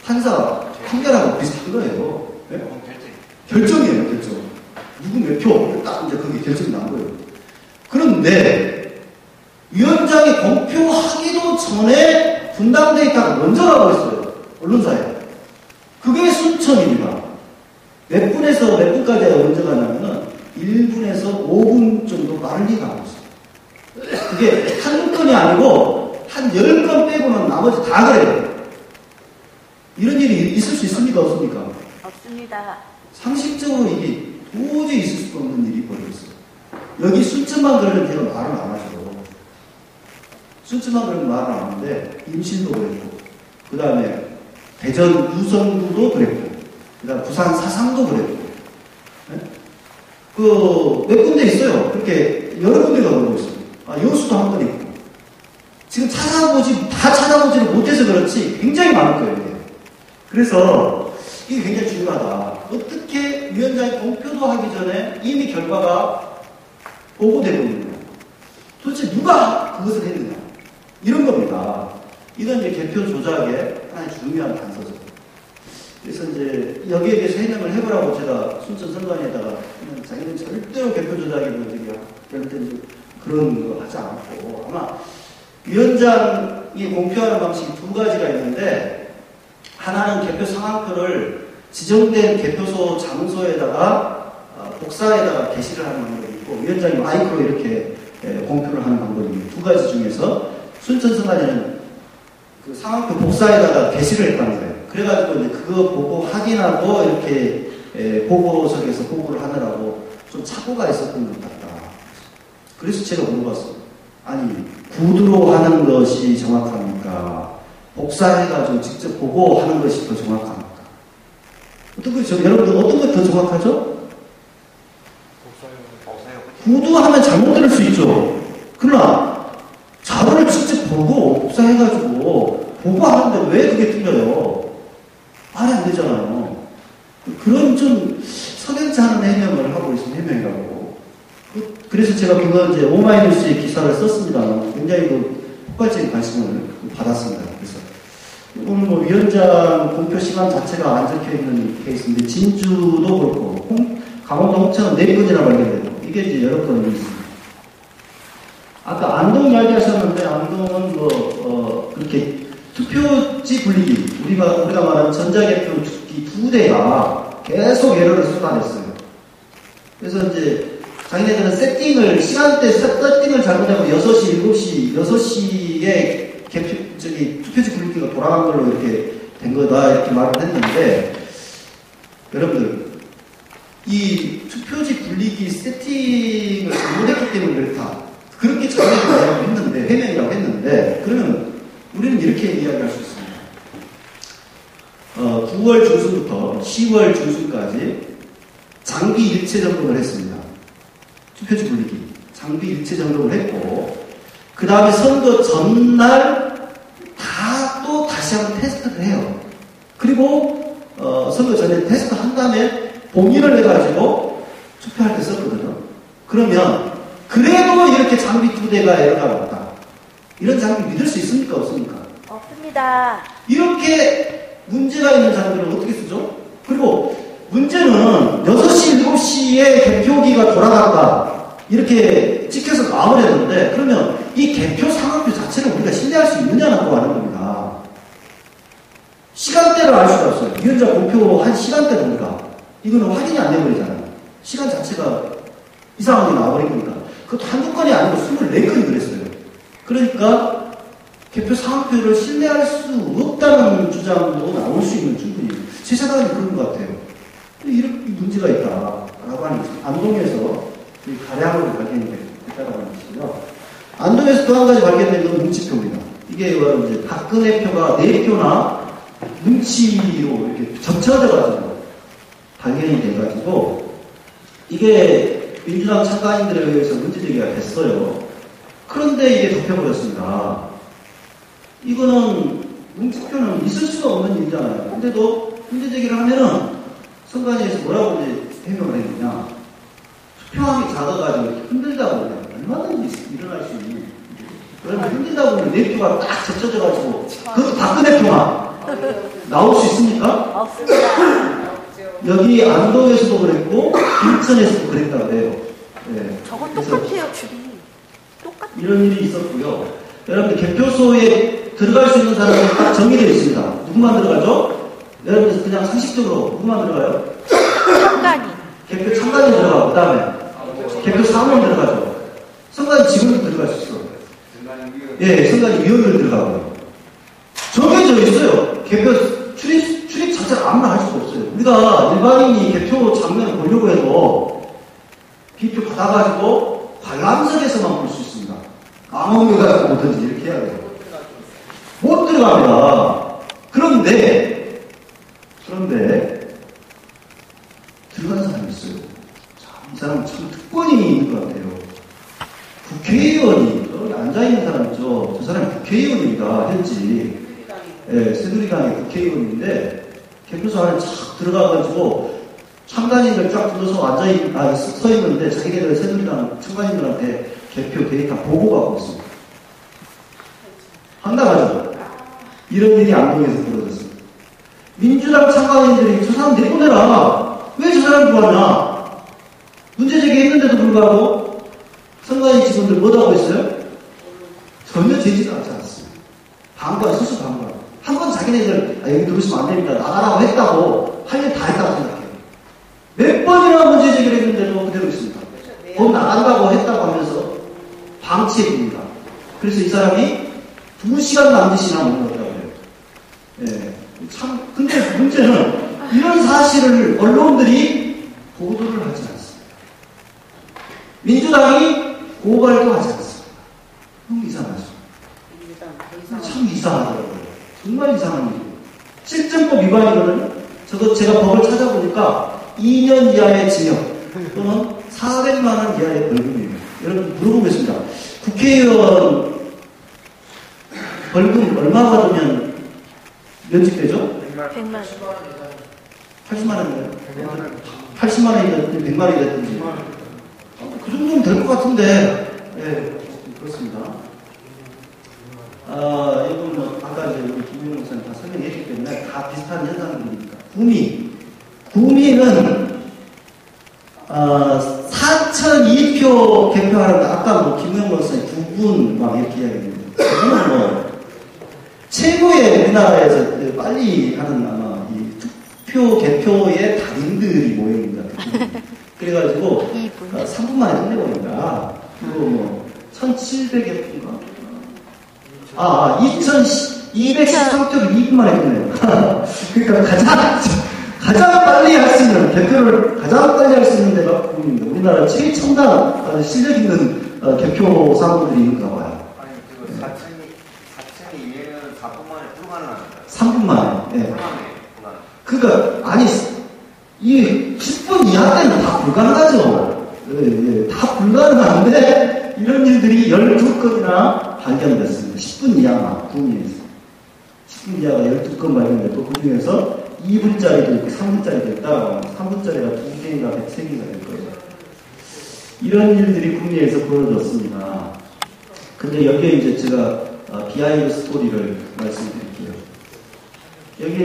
판사 판결하고 비슷한 거예요. 네? 결정이에요, 결정. 누구 몇 표, 딱 이제 그게 결정이 난 거예요. 그런데 위원장이 공표하기도 전에 분당 데이터가 먼저 가고 있어요. 언론사에. 그게 순천입니다. 몇 분에서 몇 분까지 먼저 가냐면은 1분에서 5분 정도 빨리 가고 있어요. 그게 한 건이 아니고 한 10건 빼고는 나머지 다 그래요. 이런 일이 있을 수 있습니까? 없습니까? 없습니다. 상식적으로 이게 도저히 있을 수 없는 일이 벌어졌어요. 여기 순천만 그러면 제가 말을 안 하죠. 순천만 그러면 말을 안 하는데 임실도 그랬고 그 다음에 대전 유성구도 그랬고 그 다음에 부산 사상도 그랬고 네? 몇 군데 있어요. 그렇게 여러 군데가 그러고 있어요. 여수도 한 번 있고 지금 다 찾아보지를 못해서 그렇지 굉장히 많을 거예요. 이게. 그래서 이게 굉장히 중요하다. 어떻게 위원장이 공표도 하기 전에 이미 결과가 보고되고 있는 거예요. 도대체 누가 그것을 했느냐. 이런 겁니다. 이건 이제 개표 조작의 하나의 중요한 단서죠. 그래서 이제 여기에 대해서 해명을 해보라고 제가 순천 선관위에다가 자기는 절대로 개표 조작이 그런 거 하지 않고 아마 위원장이 공표하는 방식이 두 가지가 있는데 하나는 개표 상황표를 지정된 개표소 장소에다가 복사에다가 게시를 하는 방법이 있고, 위원장이 마이크로 이렇게 공표를 하는 방법이 있고, 두 가지 중에서 순천선관위는 그 상황표 복사에다가 게시를 했다는 거예요. 그래가지고 이제 그거 보고 확인하고 이렇게 보고석에서 보고를 하느라고 좀 착오가 있었던 것 같다. 그래서 제가 물어봤어요. 아니, 구두로 하는 것이 정확합니까? 복사해가지고 직접 보고 하는 것이 더 정확합니까? 어떤 것이, 여러분들 어떤 것이 더 정확하죠? 구두하면 잘못 들을 수 있죠. 그러나 자료를 직접 보고 복사해가지고 보고 하는데 왜 그게 틀려요? 말이 안 되잖아요. 그런 좀 석연치 않은 해명을 하고 있으면 해명이라고. 그래서 제가 그거 이제 오마이뉴스에 기사를 썼습니다. 굉장히 폭발적인 관심을 받았습니다. 그래서 오늘 뭐 위원장 공표 시간 자체가 안 적혀 있는 케이스인데 진주도 그렇고 강원도 홍천은 4건이나 발견되고 이게 이제 여러 건이 있습니다. 아까 안동 이야기 하셨는데 안동은 그렇게 투표지 분리기 우리가 말하는 전자개표 축기 2대가 계속 에러를 쏟아냈어요. 그래서 이제 자기네들은 시간대 세팅을 잘못하고 6시, 7시에 투표지 분리기가 돌아간 걸로 이렇게 된 거다, 이렇게 말을 했는데, 여러분들, 이 투표지 분리기 세팅을 잘못했기 때문에 그렇다. 그렇게 해명이라고 했는데, 그러면 우리는 이렇게 이야기할 수 있습니다. 9월 중순부터 10월 중순까지 장비 일체 점검을 했습니다. 투표지 분리기. 장비 일체 점검을 했고, 그 다음에 선거 전날 또 다시 한번 테스트를 해요. 그리고, 선거 전에 테스트 한 다음에 봉인을 해가지고 투표할 때 썼거든요. 그러면, 그래도 이렇게 장비 2대가 에러가 왔다. 이런 장비 믿을 수 있습니까? 없습니까? 없습니다. 이렇게 문제가 있는 장비를 어떻게 쓰죠? 그리고 문제는 6시, 7시에 개표기가 돌아갔다. 이렇게 찍혀서 나와버렸는데, 그러면 이 개표 상황표 자체를 우리가 신뢰할 수 있느냐라고 하는 겁니다. 시간대를 알 수가 없어요. 위원장 공표한 시간대를 우리가. 이거는 확인이 안 돼버리잖아요. 시간 자체가 이상하게 나와버리니까. 그것도 한두 건이 아니고 24건이 그랬어요. 그러니까 개표 상황표를 신뢰할 수 없다는 주장도 나올 수 있는 충분히. 제 생각은 그런 것 같아요. 이렇게 문제가 있다라고 하는 거죠. 안동에서 가량으로 발견됐다라고 하는 것이고요. 안동에서 또 한 가지 발견된 건 뭉치표입니다. 이게 바로 이제 박근혜 표가 4표나 뭉치로 이렇게 접쳐져가지고 발견이 돼가지고 이게 민주당 참가인들에 의해서 문제제기가 됐어요. 그런데 이게 덮여버렸습니다. 이거는 뭉치표는 있을 수가 없는 일이잖아요. 근데도 문제제기를 하면은 선관위에서 뭐라고 이제 해명을 했느냐. 투표함이 작아가지고 흔들다 보면 얼마든지 일어날 수 있는. 그러면 흔들다 보면 4표가 딱 접쳐져가지고 그것도 박근혜 표만 나올 수 있습니까? 없습니다. 여기 안동에서도 그랬고 인천에서도 그랬다고 해요. 네. 저건 똑같아요, 줄이. 똑같아요. 이런 일이 있었고요. 여러분들 개표소에 들어갈 수 있는 사람은 딱 정해되어 있습니다. 누구만 들어가죠? 여러분들 그냥 상식적으로 누구만 들어가요? 참관인. 개표 참관인 들어가고, 그 다음에 개표 사무원 들어가죠. 선관위 직원도 들어갈 수 있어요. 예, 선관위 위원들 들어가고요. 정해져 있어요. 개표 출입 자체를 아무나 할 수가 없어요. 우리가 일반인이 개표 장면을 보려고 해도 비표 받아가지고 관람석에서만 볼 수 있습니다. 아무 데가 뭐든지 이렇게 해야 돼요. 못 들어갑니다. 그런데 들어간 사람이 있어요. 이 사람은 참 특권이 있는 것 같아요. 국회의원이 여기 앉아있는 사람 있죠. 저 사람이 국회의원입니다. 현지. 예, 새누리당의 국회의원인데 개표소 안에 착 들어가가지고 참관인들 쫙 둘러서 서 있는데 자기네들 새누리당 참관인들한테 개표 데이터 보고하고 있습니다. 황당하죠? 이런 일이 안동에서 벌어졌습니다. 민주당 참관인들이 저 사람 내보내라. 왜 저 사람 좋아하냐? 문제 제기했는데도 불구하고 선관위 직원들 뭐라고 했어요? 전혀 제지도 않지 않습니다. 방관, 수수 방관. 한 번 자기네들 여기 들으시면 안 됩니다. 나가라고 했다고 할 일 다 했다고 생각해요. 몇 번이나 문제 제기를 했는데도 그대로 있습니다. 곧 나간다고 했다고 하면서 방치해줍니다. 그래서 이 사람이 2시간 남짓이나 먹었다고 해요. 예. 참, 근데 문제는 이런 사실을 언론들이 보도를 하지 않습니다. 민주당이 고발도 하지 않습니다. 너무 이상하죠. 참 이상하더라고요. 정말 이상한 일이에요. 실정법 위반이거든요. 저도 제가 법을 찾아보니까 2년 이하의 징역 또는 400만 원 이하의 벌금이에요. 여러분 물어보겠습니다. 국회의원 벌금 얼마 받으면 면직되죠? 100만 원. 80만 원이요? 80만 원이든 100만 원이 됐든지. 그 정도면 될 것 같은데. 네, 그렇습니다. 이건 뭐, 아까 이제 우리 김용호 목사님 다 설명했기 때문에 다 비슷한 현상들이니까. 구미는, 4,002표 개표하는데, 아까 뭐, 김용호 목사님 9분 막 이렇게 이야기했는데, 그거는 뭐, 최고의 우리나라에서 빨리 하는 아마 이 투표 개표의 달인들이 모여있습니다. 그래가지고 3분 만에 끝내버립니다. 그리고 뭐 1,700여 표인가? 2,213표를 2분 만에 끝내요. 그러니까 가장 빨리 할 수 있는 개표를 가장 빨리 할 수 있는 데가 구입니다. 우리나라 최첨단 실력 있는 개표 사무들이 있는가 봐요. 아니 그 4,000이 이해는 4분 만에 불가능합니다. 3분 만에. 예. 불가능해요. 그러니까 아니 이 10분 이하 때는 다 불가능하죠. 예, 다 불가능한데 이런 일들이 12건이나 발견됐습니다. 10분 이하만 구미에서 10분 이하가 12건 발견됐고 그 중에서 2분짜리도 있고 3분짜리도 있다. 3분짜리가 2개인가 103개가 될 거예요. 이런 일들이 구미에서 벌어졌습니다. 근데 여기에 이제 제가 비하인드 스토리를 말씀드릴게요. 여기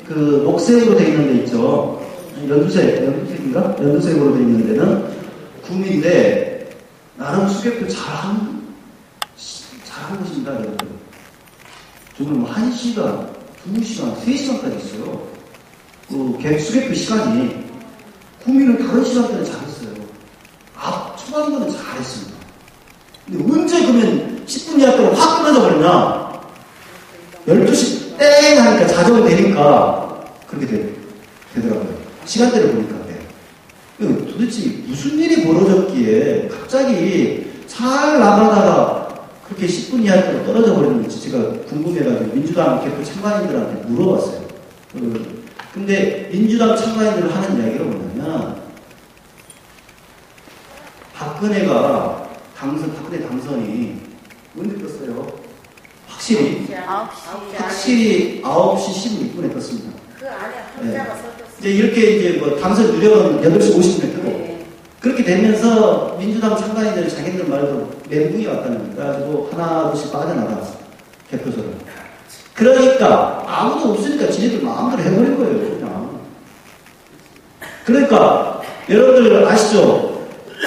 그 녹색으로 되어 있는 데 있죠. 연두색인가? 연두색으로 되어 있는 데는 구미인데 나름 수개표 잘한 곳입니다, 여러분. 저는 뭐 1시간, 2시간, 3시간까지 있어요. 그 수개표 시간이 구미는 다른 시간대는 잘했어요. 초반부는 잘했습니다. 근데 언제 그러면 10분 이하 때로 확 끊어져 버리나? 12시 땡 하니까 자정이 되니까 그렇게 되더라고요. 시간대를 보니까. 도대체 무슨 일이 벌어졌기에 갑자기 잘 나가다가 그렇게 10분 이하 때로 떨어져 버리는지 제가 궁금해가지고 민주당 개표 참가인들한테 물어봤어요. 근데 민주당 참가인들 하는 이야기가 뭐냐면 박근혜 당선이 언제 떴어요? 확실히 9시 16분에 떴습니다. 그 안에 한자가 섞였어요. 이제 이렇게 이제 뭐 당선 유력은 8시 50분에 뜨고 네. 그렇게 되면서 민주당 참가인들 자기들 말도 멘붕이 왔다는 거예요. 그래가지고 하나둘씩 빠져나갔어. 개표소를. 그러니까 아무도 없으니까 지네들 마음대로 해버린 거예요. 그냥. 그러니까 여러분들 아시죠?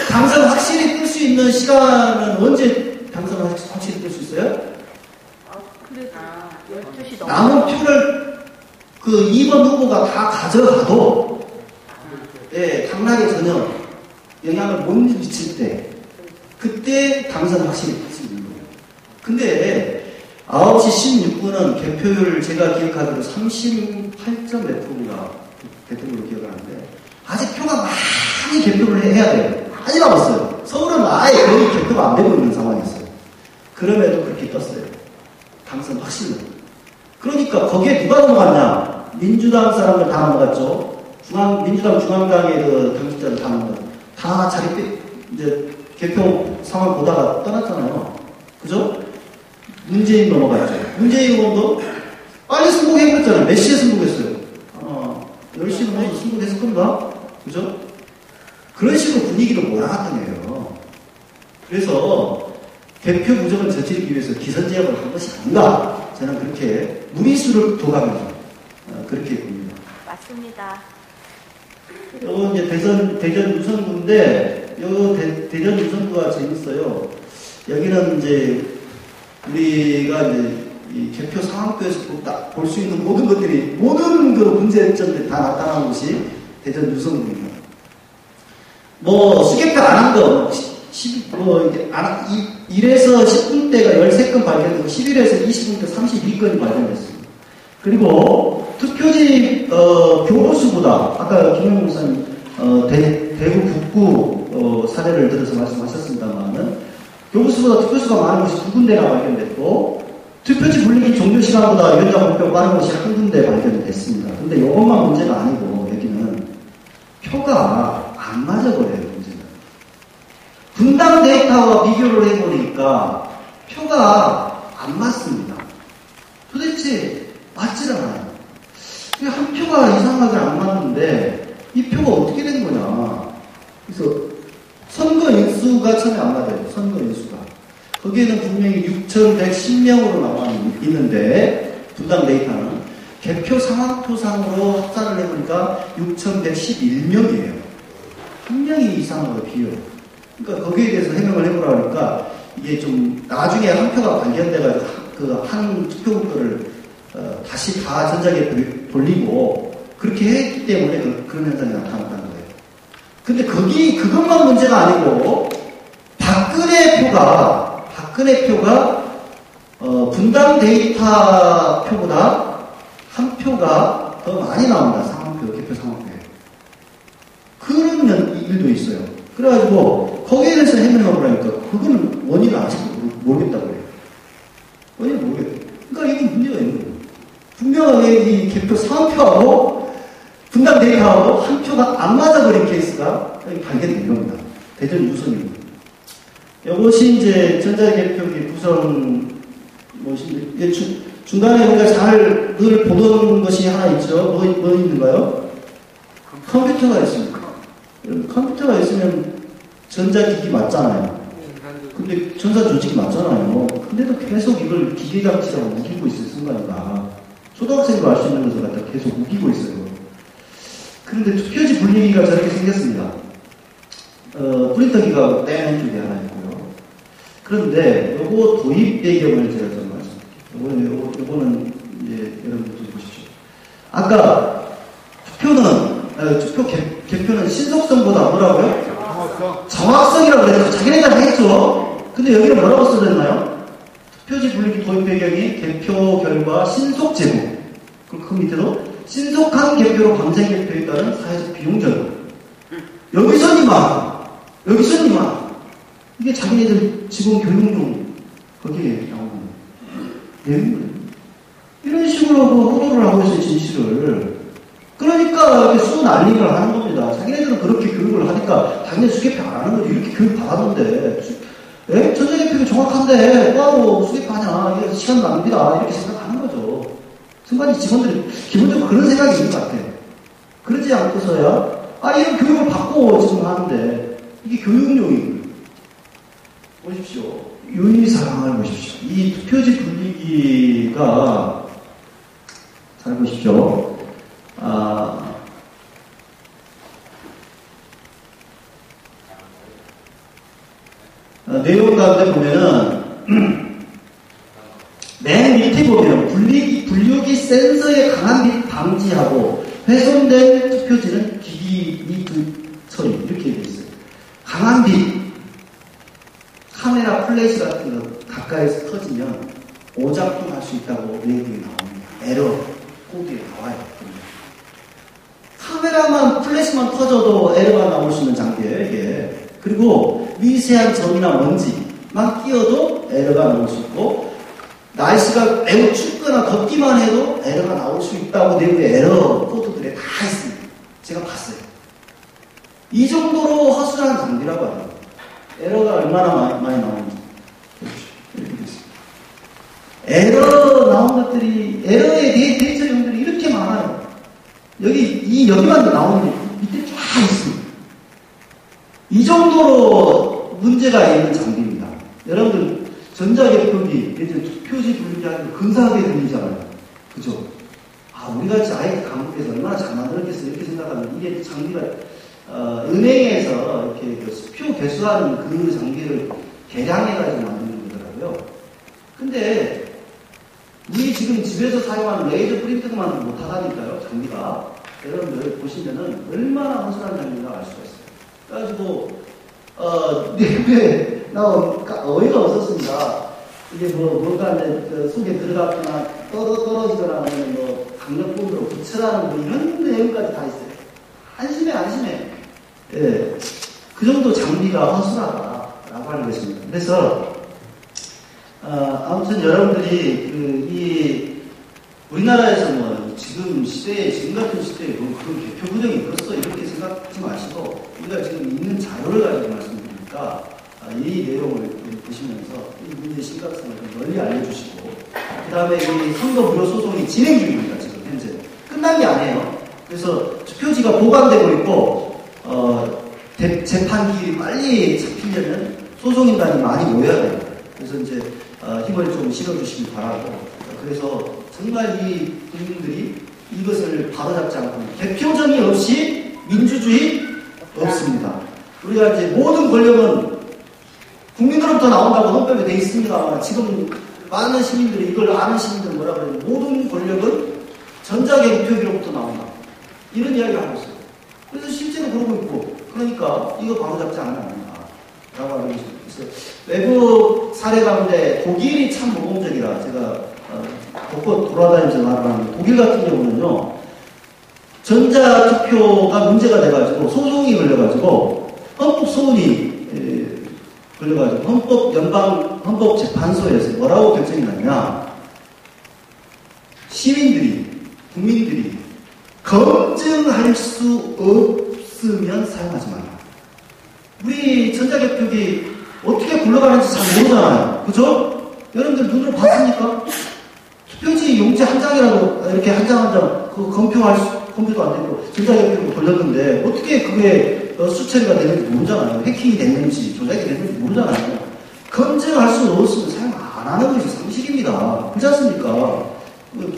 당선 확실히 뜰 수 있는 시간은 언제 당선 확실히 뜰 수 있어요? 그래도 12시 넘어. 남은 표를 그 2번 후보가 다 가져가도 당락에 전혀 영향을 못 미칠 때 그때 당선 확실히 뜰 수 있는 거예요. 근데 9시 16분은 개표율 제가 기억하기로 38점 몇 프로인가 됐던 걸로 기억하는데 아직 표가 많이 개표를 해야 돼요. 많이 남았어요. 서울은 아예 거의 개표가 안 되고 있는 상황이었어요. 그럼에도 그렇게 떴어요. 당선 확실로. 그러니까 거기에 누가 넘어갔냐? 민주당 사람들 다 넘어갔죠. 민주당 중앙당의 그 당직자들 다 넘어갔죠. 다 자기 이제 개표 상황 보다가 떠났잖아요. 그죠? 문재인 넘어갔죠. 문재인 의원도 빨리 승복해버렸잖아요. 몇 시에 승복했어요? 10시에 넘어서 승복했을 건가? 그죠? 그런 식으로 분위기를 몰아갔던 거예요. 그래서 개표 부정을 저지르기 위해서 기선제압을 한 것이 아닌가? 저는 그렇게 무리수를 둬가면서 그렇게 봅니다. 맞습니다. 이거 이제 대전 유성구인데, 대전 유성구가 재밌어요. 여기는 이제 우리가 이제 이 개표 상황표에서 볼 수 있는 모든 것들이, 모든 그 문제점들이 다 나타나는 곳이 대전 유성구입니다. 뭐 수개표 안 한 거, 1에서 10분대가 13건 발견되고 11에서 20분대 32건이 발견됐습니다. 그리고 투표지 교부수보다 아까 김영호 목사님 대구 북구 사례를 들어서 말씀하셨습니다만은 교부수보다 투표수가 많은 곳이 2군데나 발견됐고 투표지 분리기 종료 시간보다 위원장 목표 빠른 곳이 1군데 발견됐습니다. 근데 이것만 문제가 아니고 여기는 표가 안 맞아버려요. 문제는. 분당 데이터와 비교를 해보니까 표가 안 맞습니다. 도대체 맞질 않아요. 한 표가 이상하게 안 맞는데 이 표가 어떻게 된 거냐. 그래서 선거 인수가 처음에 안 맞아요. 선거 인수가. 거기에는 분명히 6,110명으로 나와 있는데 분당 데이터는 개표 상황표상으로 합산을 해보니까 6,111명이에요. 한 명이 이상으로 비어요. 그러니까 거기에 대해서 해명을 해보라 하니까 이게 좀 나중에 한 표가 발견돼가지고 그 한 투표국들을 다시 다 전자기에 돌리고 그렇게 했기 때문에 그런 현상이 나타났다는 거예요. 근데 그것만 문제가 아니고 박근혜 표가 분당 데이터 표보다 한 표가 더 많이 나옵니다. 상황표, 개표 상황표에. 그런 일도 있어요. 그래가지고 거기에 대해서 해명을 하니까 그거는 원인을 아직도 모르겠다고 해요. 원인을 모르겠어요. 그러니까 이건 문제가 있는 거예요. 분명하게 이 개표 상황표하고 분당 데이터하고 한 표가 안 맞아버린 케이스가 발견된 겁니다. 대전 유선입니다. 이것이 이제 전자개표기 구성 중간에 우리가 잘 늘 보던 것이 하나 있죠. 뭐 있는가요? 컴퓨터가 있습니다. 컴퓨터가 있으면 전자기기 맞잖아요. 근데 전자조직이 맞잖아요. 근데도 계속 이걸 기계장치라고 우기고 있을 순간이다. 초등학생도 알 수 있는 것을 갖다 계속 우기고 있어요. 그런데 투표지 분리기가 저렇게 생겼습니다. 프린터기가 땡 쪽에 하나 있고요. 그런데 요거 도입 배경을 제가 좀 말씀드릴게요. 요거는 이제 여러분들 좀 보십시오. 아까 투표 개표는 신속성보다 뭐라고요? 정확성이라고 그랬죠. 자기네가 했죠. 근데 여기는 뭐라고 써졌나요? 투표지 분리기 도입 배경이 개표 결과 신속 제공. 그리고 그 밑에도 신속한 개표로 방생 개표에 따른 사회적 비용 절감. 여기서니만 이게 자기네들 직원 교육용 거기에 나오는 내용이에요. 이런 식으로 호도를 하고 있어요, 진실을. 그러니까 이렇게 수 난리를 하는 겁니다. 자기네들은 그렇게 교육을 하니까 당연히 수개표 안 하는 거지. 이렇게 교육 받았는데 전자개표가 정확한데 뭐하러 수개표하냐, 이게 시간 낭비다, 이렇게 생각하는 거죠. 승관이 직원들이 기본적으로 그런 생각이 있는 것 같아요. 그러지 않고서야 이런 교육을 받고 지금 하는데 이게 교육용이고요. 보십시오. 유의 사항을 보십시오. 이 투표지 분리기가 잘 보십시오. 내용 가운데 보면은 맨 밑에 보면 분류기 센서의 강한 빛 방지하고 훼손된 투표지는 기기 및 처리 이렇게 되어 있어요. 강한 빛, 카메라 플래시 같은 거 가까이서 터지면 오작동 할 수 있다고 내용이 나옵니다. 에러 코드에 나와요. 카메라만 플래시만 터져도 에러가 나올 수 있는 장비예요, 이게. 그리고 미세한 점이나 먼지만 끼어도 에러가 나올 수 있고, 날씨가 매우 춥거나 덥기만 해도 에러가 나올 수 있다고 내용의 에러 코드들에 다 있습니다. 제가 봤어요. 이 정도로 허술한 장비라고 합니다. 에러가 얼마나 많이 나오는지. 이렇게 됐습니다. 에러 나온 것들이, 에러에 대해 대처형들이 이렇게 많아요. 여기만 나오는 게 밑에 쫙 있습니다. 이 정도로 문제가 있는 장비입니다. 여러분들, 전자개표기, 투표지 분리하고 근사하게 들리잖아요. 그죠? 우리같이 IT 강국에서 얼마나 잘 만들었겠어, 이렇게 생각하면 이게 장비가, 은행에서 이렇게 수표 개수하는 그 장비를 개량해가지고 만드는 거더라고요. 근데, 우리 지금 집에서 사용하는 레이저 프린터만 못하다니까요, 장비가. 여러분들 보시면은 얼마나 허술한 장비인가 알 수가 있어요. 그래가지고, 내부에 나온 어이가 없었습니다. 이게 뭔가 이제 속에 들어갔거나 떨어지거나 하면 강력본으로 붙여라는 이런 내용까지 다 있어요. 안심해. 예. 그 정도 장비가 허술하다라고 하는 것입니다. 그래서, 아무튼 여러분들이 우리나라에서 지금 같은 시대에 그런 개표 구정이 있었어 이렇게 생각하지 마시고 우리가 지금 있는 자료를 가지고 말씀드리니까 이 내용을 보시면서 이 문제의 심각성을 좀 널리 알려주시고 그 다음에 이 선거 무효 소송이 진행 중입니다. 지금 현재 끝난 게 아니에요. 그래서 투표지가 보관되고 있고 재판 기일이 빨리 잡히려면 소송인단이 많이 모여야 돼요. 그래서 이제 힘을 좀 실어주시기 바라고 그래서 정말 이 국민들이 이것을 바로잡지 않고 개표점이 없이 민주주의 없습니다. 우리가 이제 모든 권력은 국민으로부터 나온다고 헌법에 돼 있습니다만 지금 많은 시민들이 이걸 아는 시민들은 뭐라 그래요? 모든 권력은 전자개표기로부터 나온다. 이런 이야기를 하고 있어요. 그래서 실제로 그러고 있고 그러니까 이거 바로잡지 않으면 안 된다라고 하는 것입니다. 그래서 외국 사례 가운데 독일이 참 모범적이라 제가 곳곳 돌아다니면서 말하는 독일 같은 경우는요 전자투표가 문제가 돼가지고 소송이 걸려가지고 헌법소원이 걸려가지고 헌법재판소에서 뭐라고 결정이 났냐 국민들이 검증할 수 없으면 사용하지 마라. 우리 전자개표기 어떻게 굴러가는지 잘 모르잖아요. 그죠? 여러분들 눈으로 봤습니까? 투표지 용지 한 장이라도 이렇게 한 장 검표도 안 되고 전자개표로 돌렸는데 어떻게 그게 수처리가 되는지 모르잖아요. 해킹이 됐는지 조작이 됐는지 모르잖아요. 검증할 수 없으면 사용 안 하는 것이 상식입니다. 그렇지 않습니까?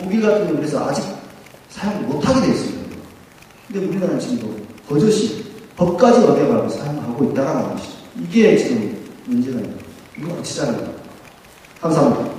독일 같은 경우 그래서 아직 사용 못하게 되어 있습니다. 근데 우리나라는 지금도 버젓이 법까지 어겨가고 사용하고 있다는 것이죠. 이게 지금 문제가 있는 이거 고치자는 거예요. 감사합니다.